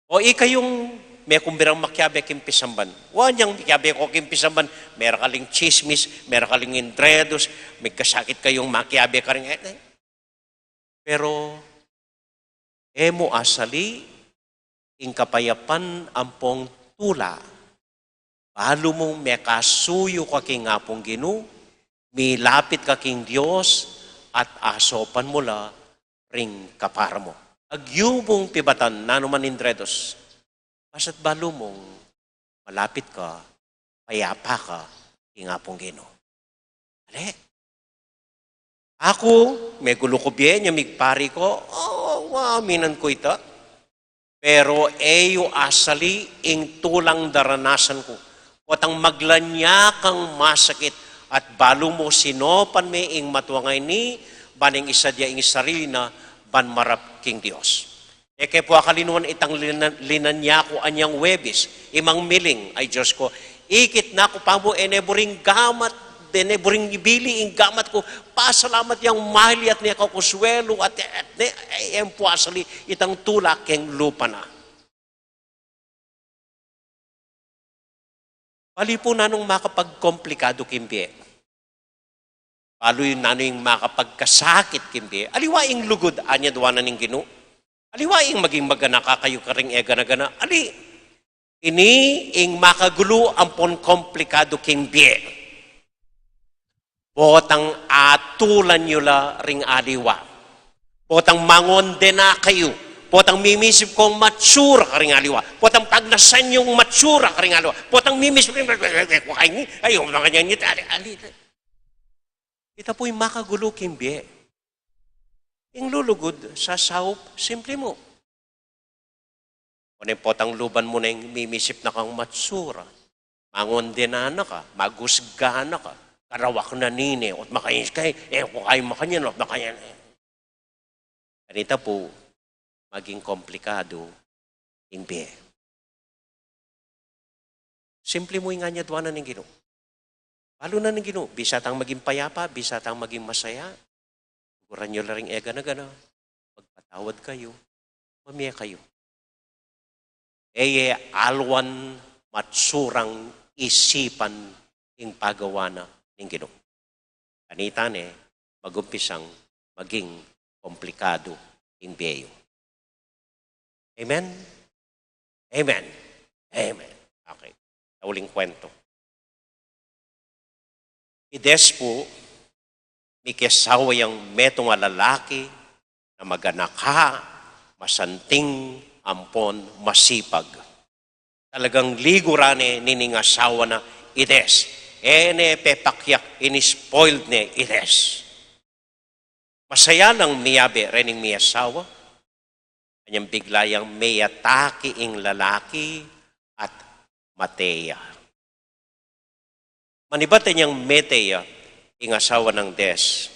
O ikayong may kumbirang makyabe kimpisamban. Wanyang makyabe ko kimpisamban. Meron kaling chismis, meron kaling indredos, may kasakit kayong makyabe ka rin. Pero, mo asali, ing kapayapan ampong tula. Balo mong may kasuyo ka king apong Ginoo, milapit ka king Diyos, at asopan mo la ring kapara mo. Agyubong pibatan, nanuman indredos, basta't balo mong malapit ka, payapa ka, ingapong Ginoo. Ale. Ako, may gulo ko biyen, yung migpari ko, aminan ko ita. Pero eyo asali, ing tulang daranasan ko. Watang maglanya kang masakit, at balo mo sinopan may ing matuangay ni, baning isa dia ing sarili na, ban marap king Dios. Kaya po akalinuan itang linanya ko anyang webis, imang miling, ay Diyos ko, ikit na ko pa mo, eneboring gamat, eneboring ibili, ing gamat ko, pasalamat yang mahali at niya kakuswelo, at po asali itang tulak keng lupa na. Pali po nanong makapagkomplikado kimbiye. Palo yung nanong makapagkasakit kimbiye. Aliwaing lugod, anya duwanan ng Ginoo. Aliwaing maging maganaka kayo karing gana-gana. Ali, ini ing makagulo ang pon komplikado kimbiye. Botang atulan nyo la ring aliwa. Botang mangonde na kayo. Potang mimisip kong matsura ka rin aliwa. Potang pagnasan yung matsura ka rin aliwa. Potang mimisip kong ayaw na kanya nito. Ito po'y makagulo kimbiye. Yung lulugod sa saup, simple mo. Kung potang luban mo na yung mimisip na kang matsura, mangondenana ka, magusgana ka, karawak na nini, at makayin kay, kung kayo makanyan, at makayan. Ganito po, maging komplikado, hindi. Simple mo yung nga niya duwanan ng Ginoo. Lalo na ng Ginoo, bisatang maging payapa, bisatang maging masaya. Siguran nyo na rin ega na gana. Magpatawad kayo, mamiya kayo. Alwan matsurang isipan ing pagawa na ng Ginoo. Kanitan magumpisang maging komplikado ing biyeyo. Amen? Amen. Amen. Okay. Nauling kwento. Ides po, may kesawa yung metong lalaki na maganaka, masanting, ampon, masipag. Talagang ligurane nining asawa na ides. Ene pepakyak inispoiled ne ides. Masaya lang miyabe rening mi asawa. Kanyang biglayang may atake ing lalaki at Mateya. Manibate niyang Meteya, ing asawa ng Des.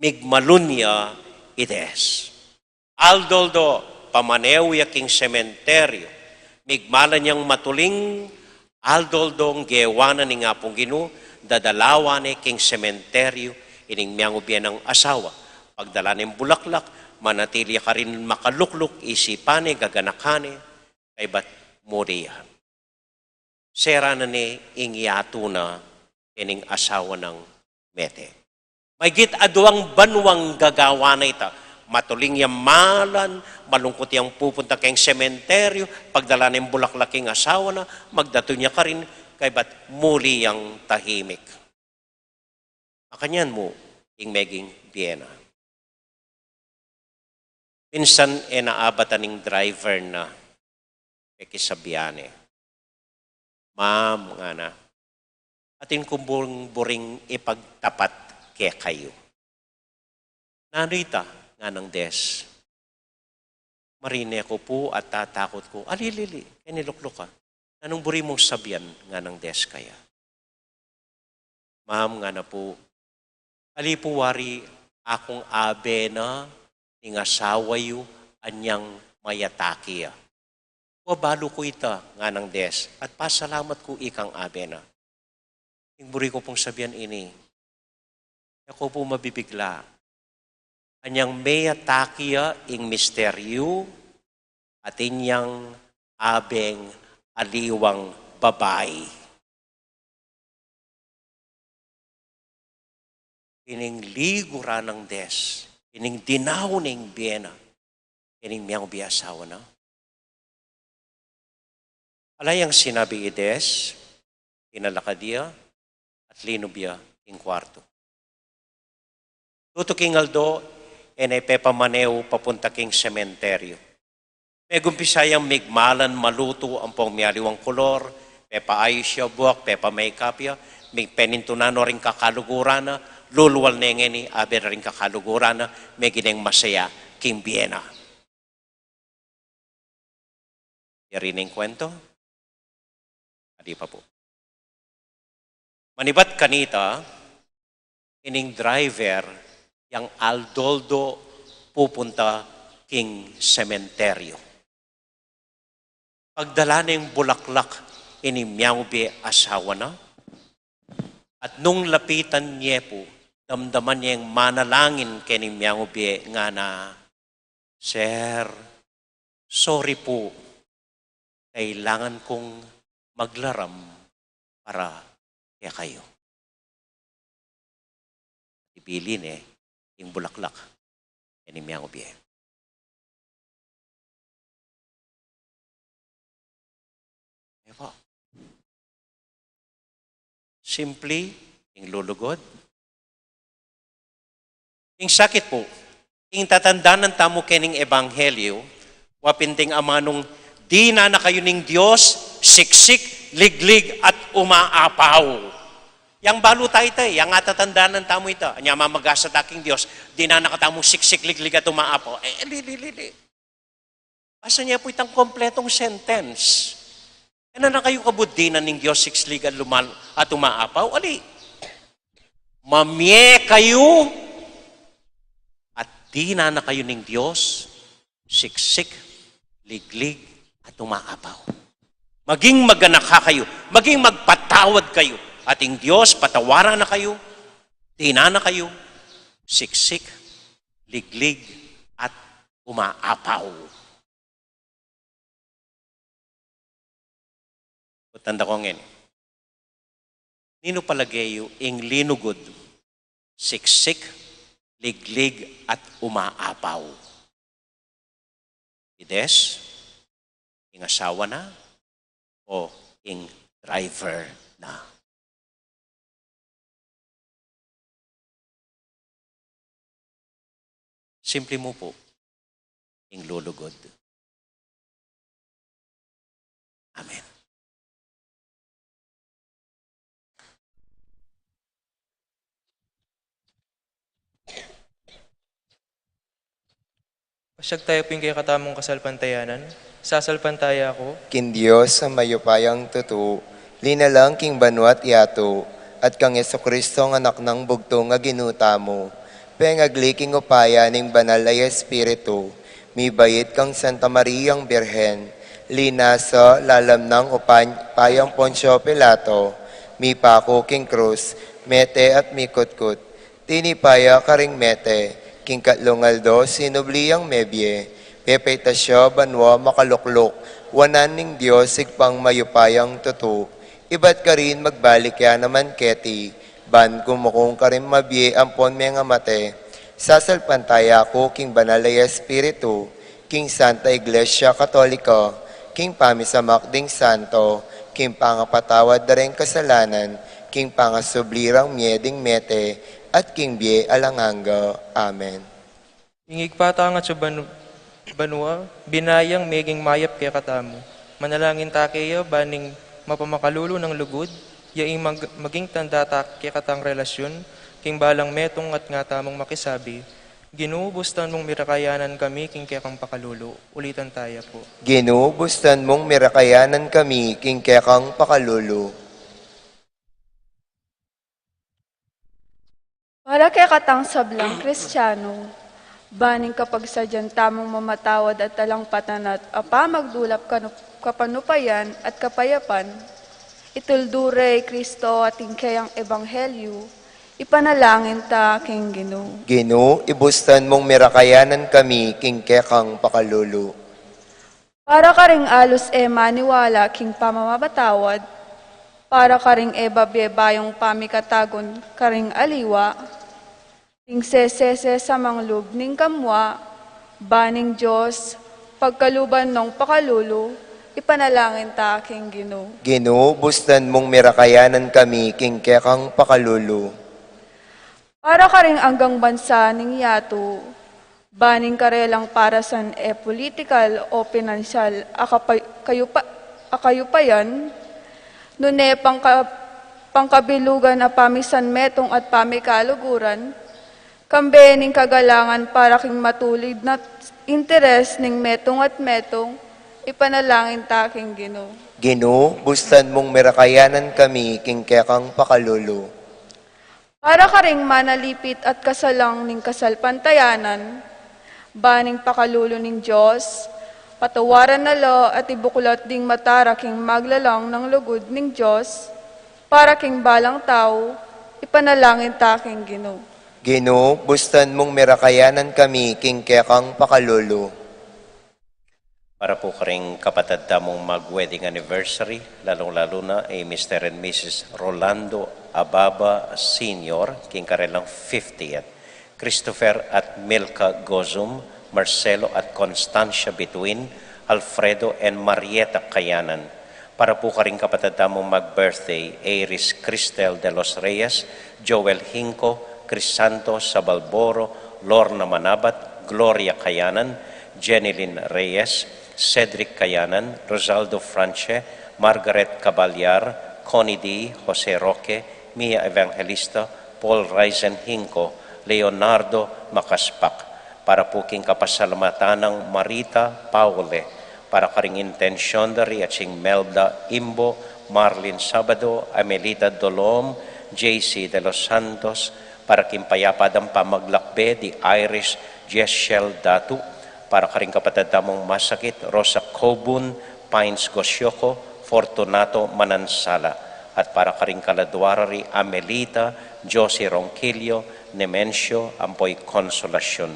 Migmalunya ides. Aldoldo, pamanewya king sementeryo. Migmala niyang matuling, aldoldong gewana ni nga pong Ginoo, dadalawa ni king sementeryo, ining miyang ubiyan ng asawa. Pagdala ng bulaklak, manatili ka rin makalukluk, isipane, gaganakane, kay bat muriya. Sera na ni ingyato na ining asawa ng Mete. May git aduang banwang gagawa na ita. Matuling yung malan, malungkot yung pupunta kayong sementeryo, pagdala ng bulaklaking asawa na, magdato niya ka rin, kay bat muli yung tahimik. Makanyan mo, ing meging Vienna. Minsan, naabatan ng driver na pekisabiane. Ma'am, nga na, atin kumbong-buring ipagtapat kaya kayo. Narita nga ng Des. Marine ko po at tatakot ko. Alilili, kaya niluklok ka. Anong buri mong sabihan nga ng Des kaya? Ma'am, nga na po, alipuwari akong abe na ing asawa yu anyang mayatakiya. Wabalo ko ita nga ng Des at pasalamat ko ikang abe na. Ing buri ko pong sabihan ini, ako po mabibigla. Anyang mayatakiya ing misteryo at inyang abeng aliwang babae. Ining ligura ng Des, ining dinaw ning Vienna, ining miyang biyasawa na. Alayang sinabi ides, inalakadiya, at linubya ing kwarto. Tutuking aldo, pepamaneo papunta king sementeryo. May gumpisayang migmalan maluto ang pong miyaliwang kolor, pepaayos siya buwak, pepa makeup ya, may penintunano ring kakaluguran na, luluwal na ni aber ring kakaluguran na, may gineng masaya king Vienna. Yarining kwento? Adi pa po. Manibat kanita, ining driver, yang Aldoldo pupunta king sementeryo. Pagdala na yung bulaklak, inimyaw be asawa na. At nung lapitan niya po, damdaman niya yung manalangin kinimyaw be nga na, Sir, sorry po, kailangan kong maglaram para kaya kayo. Ibilin yung bulaklak. Kinimyaw be. Ewa. Simply, yung lulugod. Yung sakit po, yung tatandaan ng tamo kening ebanghelyo, wapinting amanong di na kayo ning Diyos, siksik, liglig, at umaapaw. Yang balo tayo tayo, yang atatandaan ng tamo ito, anya mamagasa daking Diyos, di na nakatamo siksik, liglig, at umaapaw. Li. Asa niya po itang kompletong sentence. Ano na kayo kabudinan ng Diyos, siksik, at umaapaw? Ali, mamye kayo, at di na kayo ng Diyos, siksik, liglig, at umaapaw. Maging maganaka kayo, maging magpatawad kayo, ating Diyos, patawaran na kayo, tina na kayo, siksik, liglig, at umaapaw. Tanda ko ngayon. Nino palagayo ing linugod, siksik, liglig, at umaapaw. Ides, ing asawa na, o ing driver na. Simple mo po, ing lulugod. Amen. Pasyag tayo po yung kay katamong kasalpantayanan. Sasalpantaya ako, Kin Diyos sa mayupayang tutu, linalang king banwat yato, at kang Yeso Kristo ang anak ng bugto nga ginuta mo. Pengagli king upaya ning banal ay Espiritu, mi bayit kang Santa Mariang Birhen, lina sa lalam ng upayang Poncio Pilato, mi pako king krus, mete at mi kutkut, tinipaya karing mete, king katlungaldo sinubliyang mebye, pepetasyo banwa makaluklok, wanan ning Diyos sigpang mayupayang tutu, iba't ka rin magbalik ya naman keti, ban kumukong ka rin mabye ampon mga mate, sasalpantaya ko king banal ay Espiritu, king Santa Iglesia Katolika, king pamisamakding santo, king pangapatawad da rin kasalanan, king pangasublirang mieding mete, at king bie alanganga. Amen. ingig patangat sa banwa, binayang meging mayap kay katamo. Manalangin ta kayo, baning mapamakalulo ng lugod, yaing maging tanda ta kay katang relasyon, king balang metong at nga tamong makisabi, ginuubustan mong mirakayanan kami, king kay kang pakalulo. Ulitan tayo po. Ginubustan mong mirakayanan kami, king kekang pakalulu. Para kay katang sablang Kristiyano, baning kapag sadyan tamang mamatawad at talang patanat, apa magdulap kapanupayan at kapayapan, ituldure Kristo ating kayang ebanghelyo, ipanalangin ta king Ginoo. Ginu, ibustan mong mirakayanan kami, king kekang pakalulu. Para karing alos maniwala king pamamabatawad, para karing babayong pamikatagon karing aliwa, ning sesese sa manglub ning kamwa, baning Diyos, pagkaluban ng pakalulu, ipanalangin ta king Ginoo. Ginu, bustan mong mirakayanan kami, king kekang pakalulu. Para karing anggang bansa ning yato, baning karelang para san political o pinansyal akayupayan, nune pangkabilugan na pamisan metong at pamikaluguran, kambe ning kagalangan para king matulid na interes ning metong at metong, ipanalangin ta king Ginoo. Ginu, bustan mong mirakayanan kami, king kekang pakalulu. Para karing manalipit at kasalang ning kasalpantayanan, baning pakalulo ning Diyos, patawaran na lo at ibukulot ding matara king maglalang ng lugod ning Diyos, para king balang tao, ipanalangin ta king Ginoo. Ginu, bustan mong mirakayanan kami, king kekang pakalulu. Para po karing kapatid damong mag-wedding anniversary, lalong-lalo na ay Mr. and Mrs. Rolando Ababa Sr., king karelang 50th. Christopher at Milka Gozum, Marcelo at Constancia Bituin, Alfredo and Marieta Kayanan. Para po karing kapatid damong mag-birthday, Iris Cristel de los Reyes, Joel Hinco, Crisanto Sabalboro, Lorna Manabat, Gloria Kayanan, Jenilyn Reyes, Cedric Kayanan, Rosaldo Franche, Margaret Caballar, Connie D., Jose Roque, Mia Evangelista, Paul Raizen Hinco, Leonardo Makaspak. Para po king kapasalamatan ng Marita Paule, para karing intensyon dari at sing Melda Imbo, Marlin Sabado, Amelita Dolom, JC de los Santos, para kimpayapad ang pamaglakbe di Irish Jeshel Datu, para karing kapatid damong masakit, Rosa Cobun, Pines Gosyoko, Fortunato Manansala, at para karing kaladwarari Amelita, Josie Ronquillo, Nemencio, ampoy konsolasyon,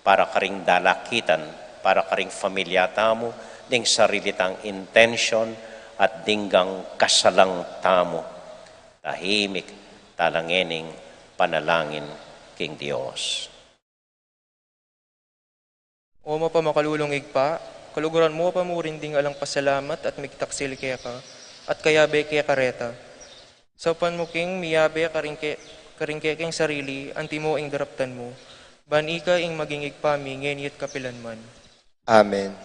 para karing dalakitan, para karing familyata mo, ding sarili tang intention at dinggang kasalang tamo. Tahimik, talangening, panalangin, King Dios. O mapamakallulong igpa, kaluguran mo pa mo rin ding alang pasalamat at migtaksil kaya ka, at kayabe kaya kareta. Sa panmuking miyabe karing keng sarili, anti mo ing daraptan mo, bani ka ing maging igpami, ngeniyat kapilanman. Amen.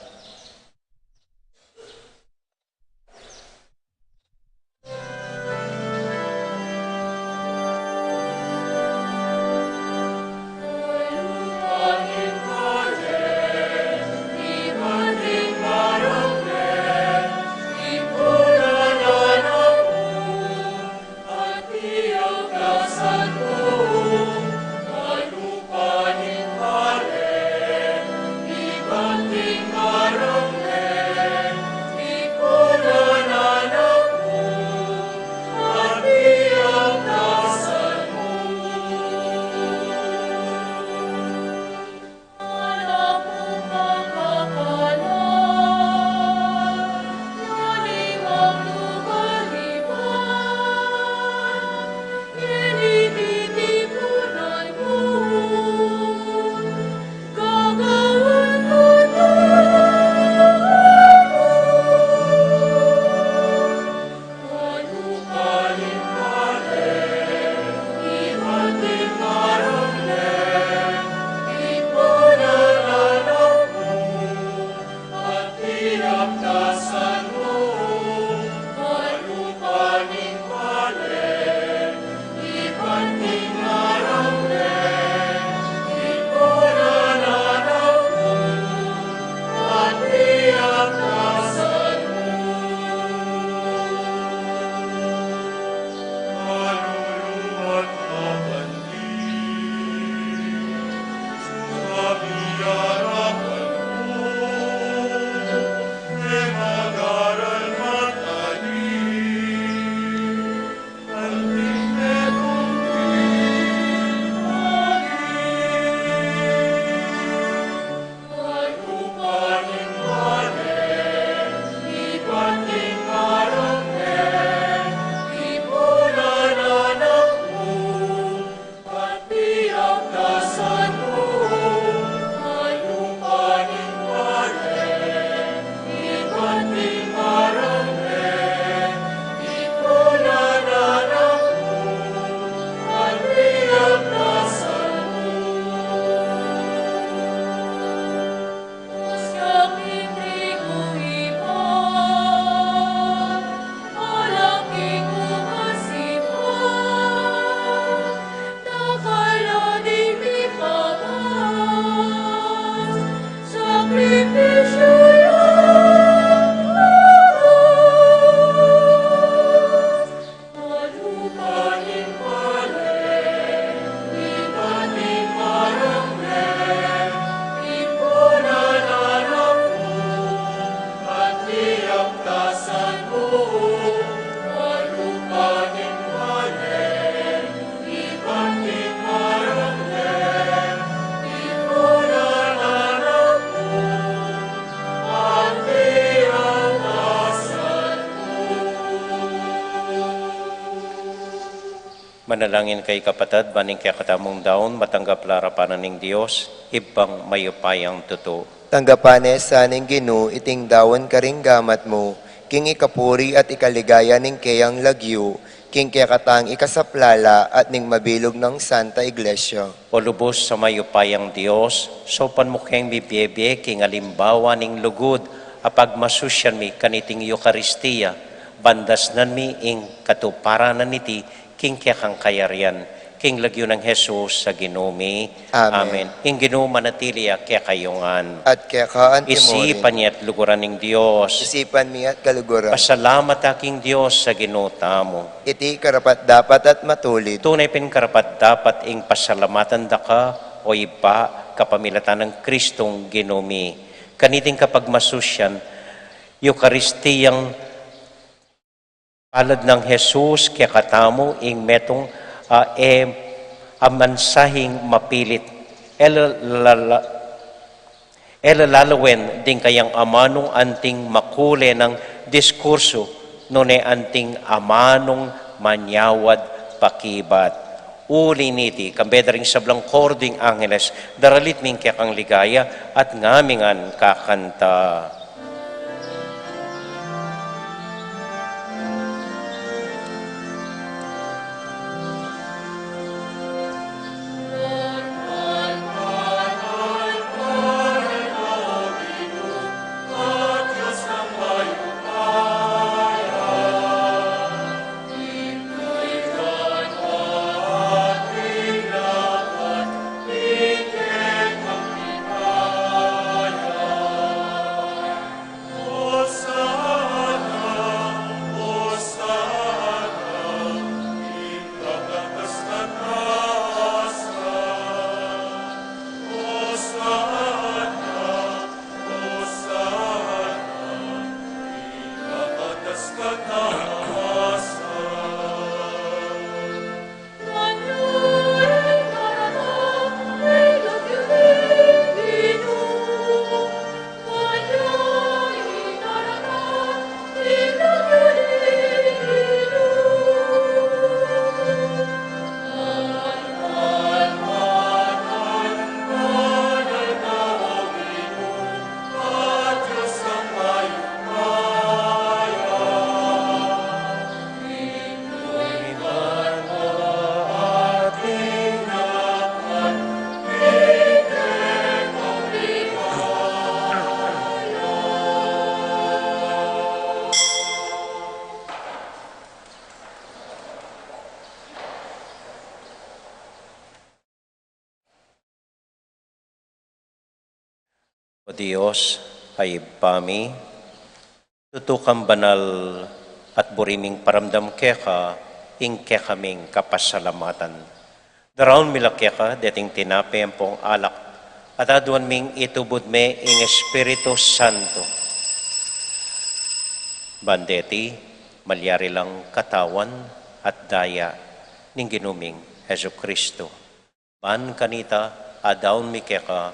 Manalangin kay kapatid, baning kaya katamong daon, matanggap larapanan ng Diyos, ibang mayupayang totoo. Tanggapanes sa ning Ginu, iting dawon karing gamat mo, king ikapuri at ikaligaya ning kayang lagyu, king kaya katang ikasaplala at ning mabilog ng Santa Iglesia. O lubos sa mayupayang Diyos, sopan mo kayong bibiyebe, king alimbawa ning lugod, apag masusyan mi kaniting Eucharistia, bandasnan mi ing katuparanan niti, king kaya kang kayarian, king lagyo ng Jesus sa ginumi. Amen. Ing ginuma manatiliya kaya kayungan. At kaya kaan Isipan niya at luguran ng Diyos. isipan mi at kaluguran. Pasalamat aking Diyos sa ginuta mo. Iti karapat dapat at matulid. Tunay karapat dapat ing pasalamatan da ka o iba kapamilatan ng Kristong ginumi. Kaniting kapag masusyan, Eucharistiyang Palad ng Jesus, kaya katamo, ing metong amansahing mapilit. Elalalawen din kayang amanong anting makule ng diskurso, nune anting amanong manyawad pakibat. Uli niti, kambedring sablang kording angeles, daralit ming kaya kang ligaya at ngamingan kakanta. O Diyos, ay pami, tutukang banal at buriming paramdam keka, ing kekaming kapasalamatan. Daraon mila keka, deting tinape ang pong alak, at aduan ming itubod me ing Espiritu Santo. Bandeti, malyari lang katawan at daya ning ginuming Hesu Kristo. Ban kanita, adaon mi keka,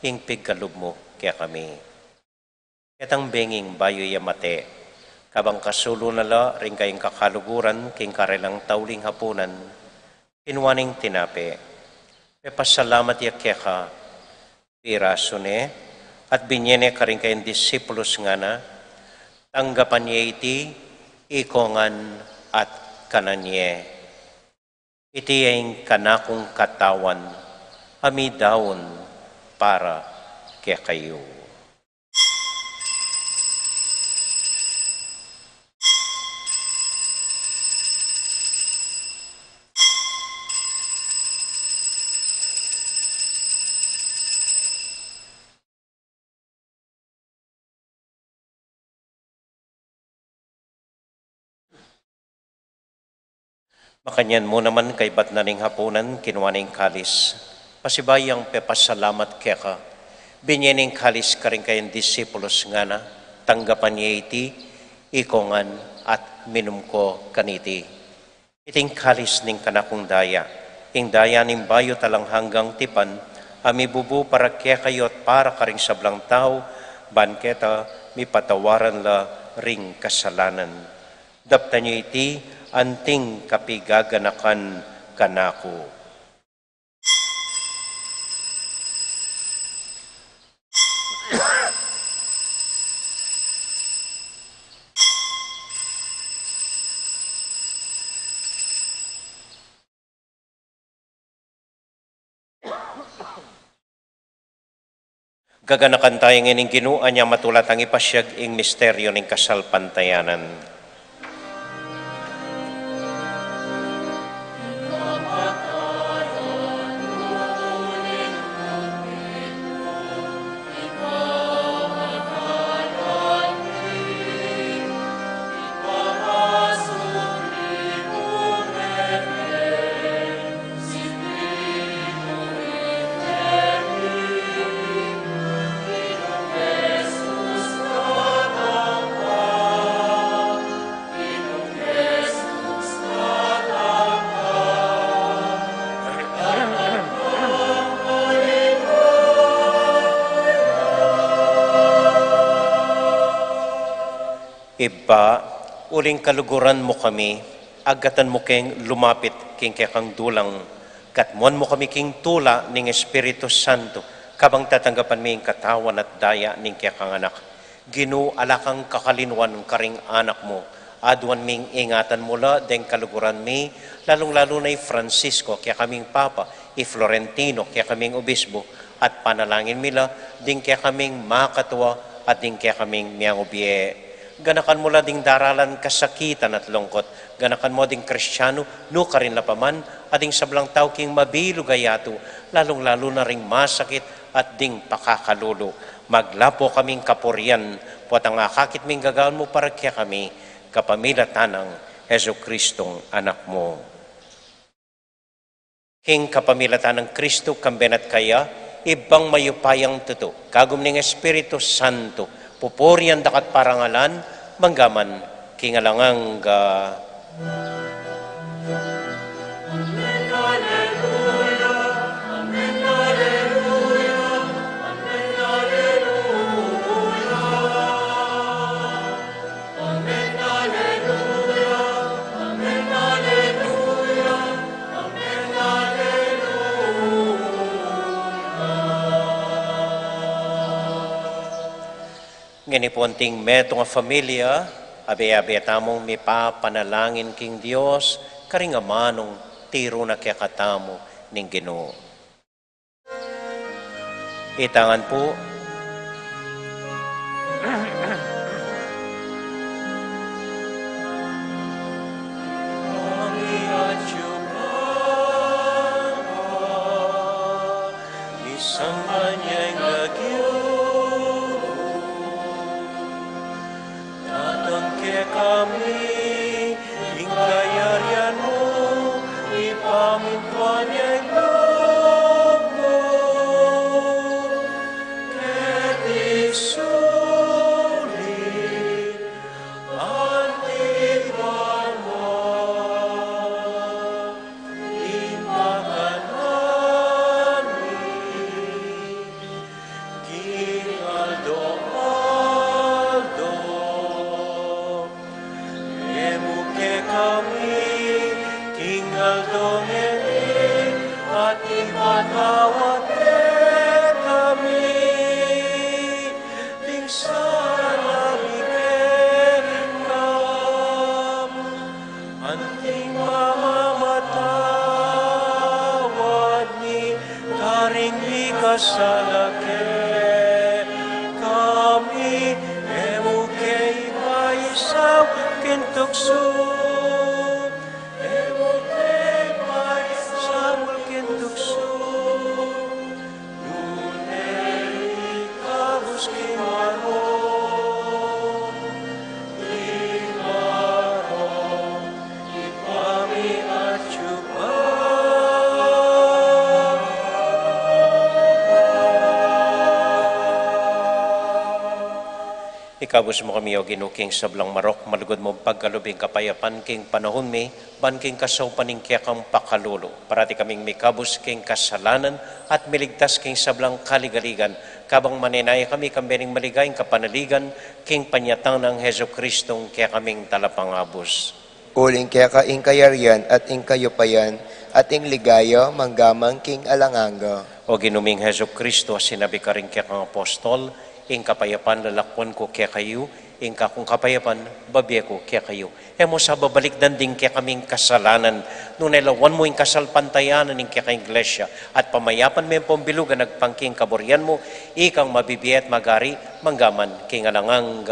ing pigkalub mo kaya kami. Katang benging bayo yamate, kabang kasulo nala ring kayong kakaluguran, king karelang tauling hapunan, kinwaning tinape, pepasalamat ya keka, pirasone, at binyene ka rin kayong disipulos nga na, tanggapan niya iti, ikongan at kananye. Iti ang kanakong katawan, amidawon para kaya kayo. Makanyan mo naman kay bat na ning hapunan, kinuwaning kalis. Pasibayang pepasalamat keka. Binyening kalis ka rin kayong disipulos nga na, tanggapan niya iti, ikongan at minum ko kaniti. Iting kalis ning kanakong daya, ing daya ning bayo talang hanggang tipan, ami bubu para kaya kayo at para ka rin sablang tao, banketa, mi patawaran la ring kasalanan. Dapta niyo iti, anting kapigaganakan kanako. Gaganakan tayo ngayon ginuan niya matulat ang ipasyag ing misteryo ng kasalpantayanan. Iba, uling kaluguran mo kami, agatan mo keng lumapit king kang dulang, katmuan mo kami king tula ning Espiritu Santo, kabang tatanggapan mi katawan at daya ning kang anak. Ginu alakang kakalinwan karing anak mo, aduan ming ingatan mula deng kaluguran mi, lalong-lalo na Francisco, kaya kaming Papa, Florentino, kaya kaming Obispo, at panalangin mila, ding kaya kaming makatwa, at ding kaya kaming miyang ubye. Ganakan mo ding daralan kasakitan at lungkot. Ganakan mo ding Kristyano, no ka rin lapaman, ading sablang tao king mabilugayato, lalong-lalo na ring masakit at ding pakakalulo. Maglapo kaming kapurian, puwat ang akakit ming gagawin mo para kaya kami, kapamilatan ng Heso Kristong anak mo. King kapamilatan ng Kristo, kambenat kaya, ibang mayupayang tuto, kagum ning Espiritu Santo, pupurian dakat parangalan, manggaman, kingalangang nginipunting meto nga familia, abe-abe tamong mi panalangin king Dios, karingamanong tiro na kaya katamo ning Ginoo. Itangan po, isang kanyang lagyo, kami, ingkayarian mo, ipamintuan niya'y loob mo. Ketik sulit, antigwan mo, ipakan namin, ginaldo-aldo. Kami, tinggal dongeng at imatawat kami, ting sana bigyan anting mamamatawad ni karing ikasalake kami, emuke ipaisaw kintukso. Ikabos mo kami o ginuking sablang marok, malugod mo pagkalubing kapayapan king panahon mi, ban king kasaw paning kiyakang pakalulo. Parati kaming mikabos king kasalanan at miligtas king sablang kaligaligan. Kabang maninaya kami kambening maligayang kapanaligan, king panyatang ng Heso Kristong kaya kaming talapangabos. Uling kaya ka ing kayarian at ing kayupayan, at ing ligaya, manggamang king alanganga. O ginuming Heso Kristo, sinabi ka rin kaya kang apostol, ing kapayapan lalakwan ko kaya kayo, ing kakong kapayapan babye ko kaya kayo. Hemo sa babalik danding kaya kaming kasalanan, nung nailawan mo ing kasalpantayanan ing kaya ka iglesia, at pamayapan mo yung pambilugan, nagpangking kaburyan mo, ikang mabibiyat magari, manggaman, king alangang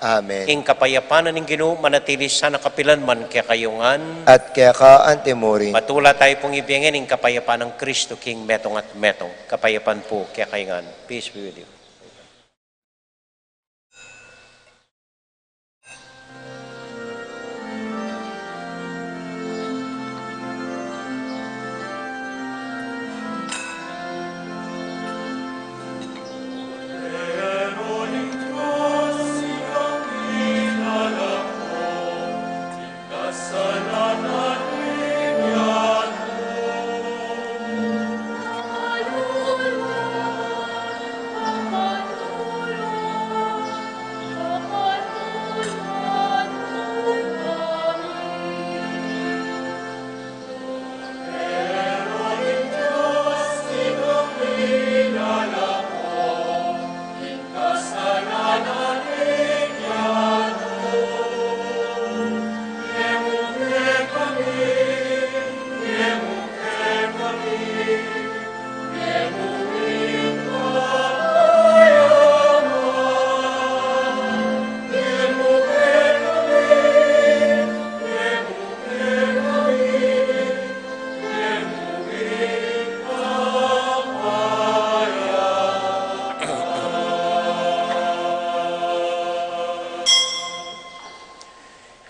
Amen. ing kapayapanan ing Ginoo manatili sana kapilan man kaya kayungan. At kaya ka antemorin. Matula tayo pong ibigin ing kapayapaan ng Kristo king metong at metong. Kapayapan po kaya kayungan. Peace be with you. Hallelujah.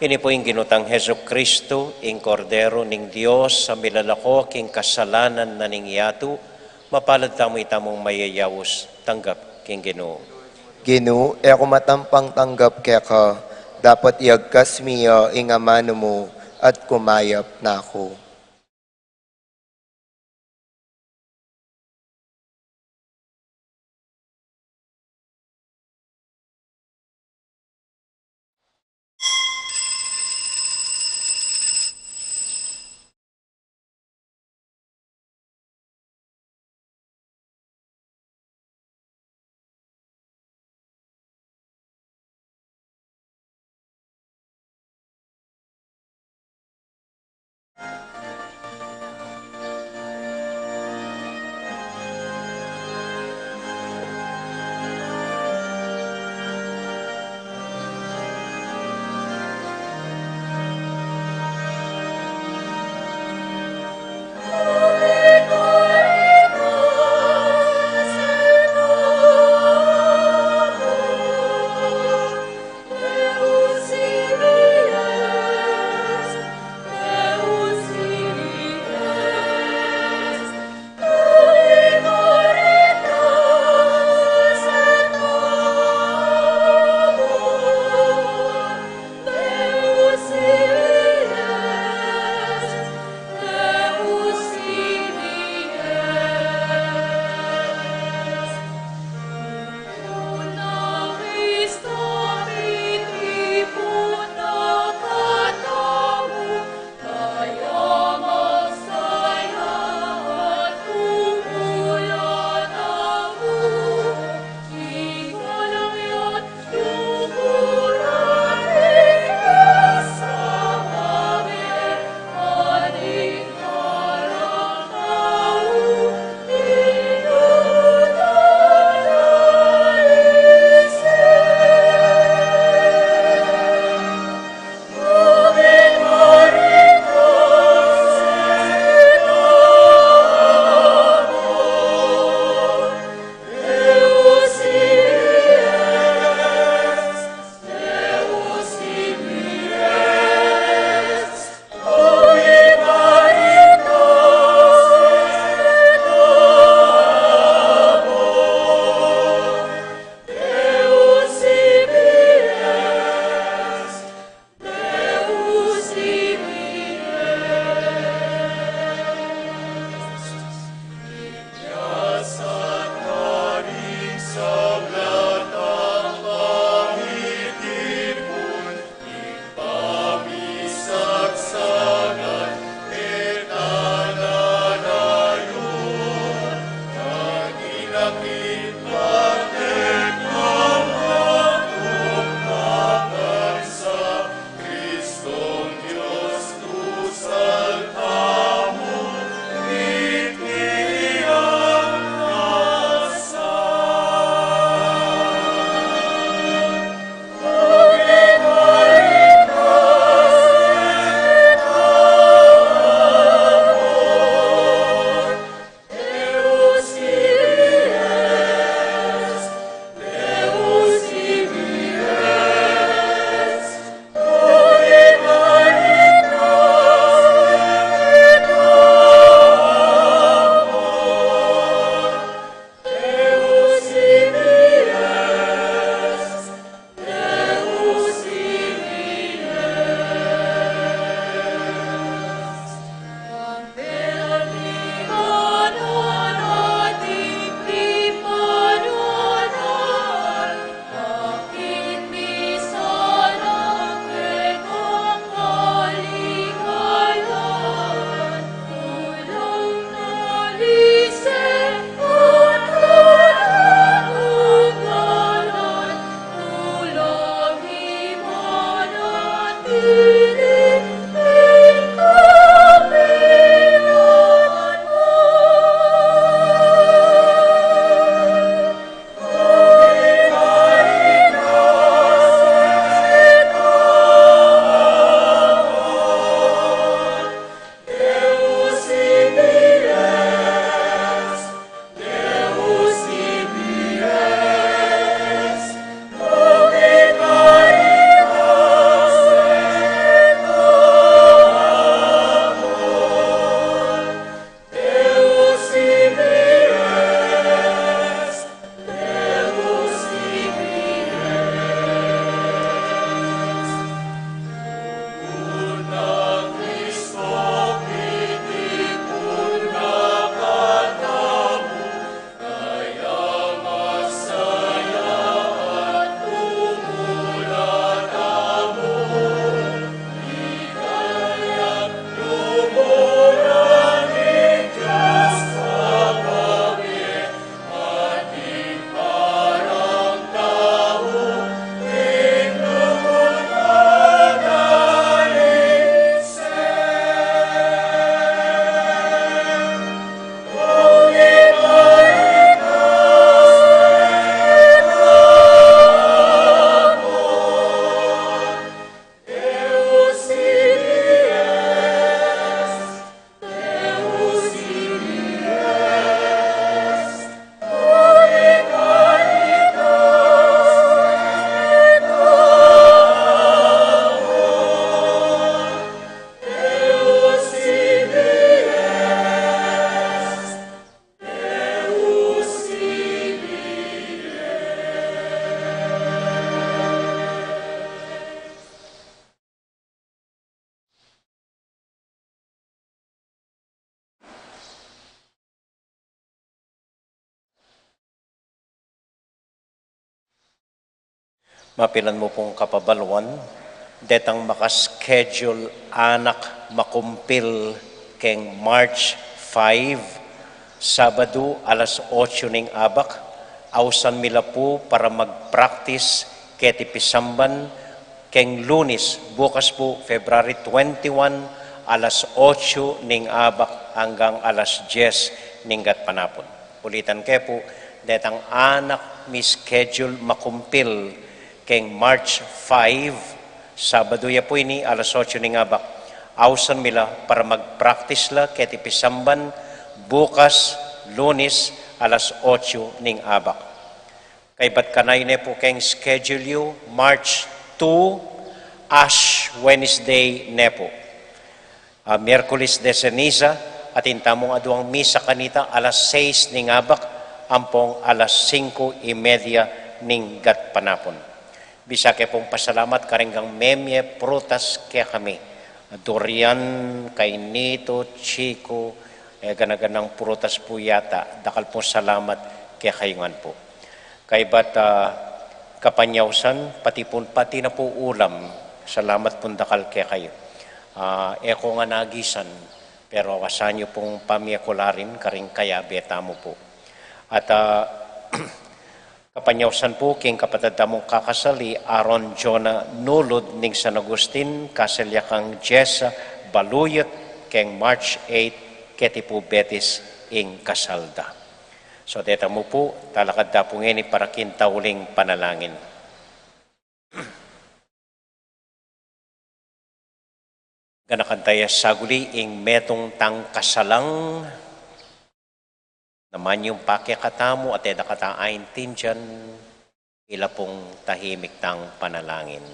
Ini po yung ginutang Heso Kristo, ing Kordero ning Dios, sa milalako king kasalanan na ning yato, mapalad tamo itamong mayayawos, tanggap king Ginoo. Ginoo, ako matampang tanggap kaya ka, dapat iagkas miya ing amano mo at kumayap na ako. Mapilan mo pong kapabalwan, detang makaschedule anak makumpil keng March 5, Sabado, alas 8 ning abak, ausan mila po para mag-practice keti pisamban keng Lunes, bukas po, February 21, alas 8 ning abak hanggang alas 10 ning gatpanapon. Ulitan kayo po, detang anak mi schedule makumpil keng March 5, Sabado ya po ini, alas 8 ning abak. Ausan mila para mag-practice la keti pisamban bukas, Lunes, alas 8 ning abak. Kay bat kanay ne po keng schedule you, March 2, Ash Wednesday ne po. Miyerkules de Ceniza, at intamong aduang misa kanita, alas 6 ning abak, ampong alas 5:30 ning gatpanapon. Bisa ke pong pasalamat karenggang memye prutas kaya kami. Durian, kainito, chiko, ganaganang prutas po yata. Dakal po salamat kaya kayungan po. Kay bat kapanyawsan, pati na po ulam. Salamat po dakal kaya kayo. Eko nga nagisan, pero awasan nyo pong pamiyakularin karing kaya beta mo po. At kapanyawsan po king kapatid mong kakasali Aaron Jonah Nulod ning San Agustin kasalyakang Jessa Baluyot keng March 8 keti po Betis ing Kasalda. So deta mo po talakad da po ngeni para kintauling panalangin. Ganakantaya saguli ing metong tang kasalang naman yung pakyakatamo at edakataain tinjan ila pong tahimik tang panalangin.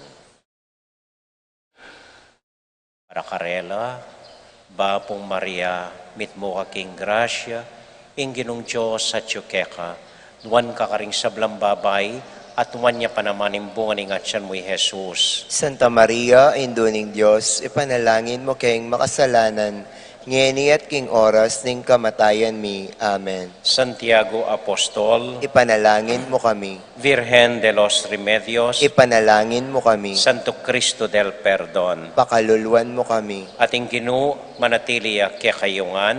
Para karela, ba pong Maria, mitmo ka king grasya, ing ginong Diyos sa tiyukeka, nuwan ka karing sablang babay, at nuwan niya pa naman imbungan ng atyan mo'y Jesus. Santa Maria, Indo ning Diyos, ipanalangin mo kayong makasalanan, ngeni at king oras ning kamatayan mi. Amen. Santiago Apostol, Ipanalangin mo kami. Virgen de los Remedios, Ipanalangin mo kami. Santo Cristo del Perdon, Pakaluluan mo kami. ating Ginoo manatiliya kaya kayungan,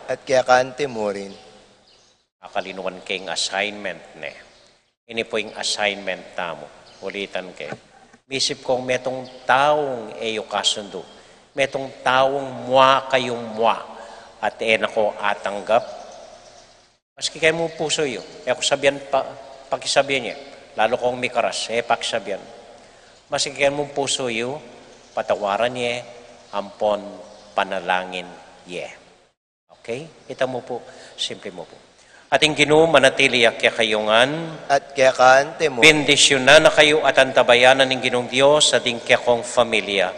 At kaya kante mo rin. akalinuan kayong assignment ne. Ini po yung assignment tamo. Ulitan kayo. Bisip kong metong taong eyo kasundo. Metong taong mwa kayong mwa. At nako atanggap. Maski kayo mo puso yun. Ako sabihan pa, pakisabihan niya. Lalo kong may karas, pakisabihan. Maski kayo mo puso yun, patawaran niya, ampon, panalangin niya. Okay? Ita mo po, simple mo po. Ating Ginoo manatili kaya kayungan, At kaya kante mo. bendisyonan na kayo at antabayanan ng Ginong Diyos sa ating kayakong familia.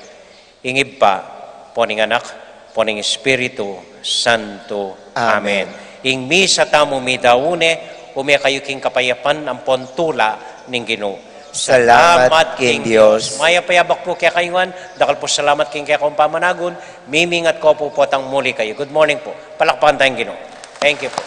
Ingib pa, poning anak, poning Espiritu Santo. Amen. Ing misa tamo mi daune, umya kayo king kapayapan ang pontula ng Ginoo. Salamat king Diyos. Maya payabak po kaya kayungan, dakal po salamat king kaya kong pamanagon, mimingat ko po potang muli kayo. Good morning po. Palakpakan tayong Ginoo. Thank you po.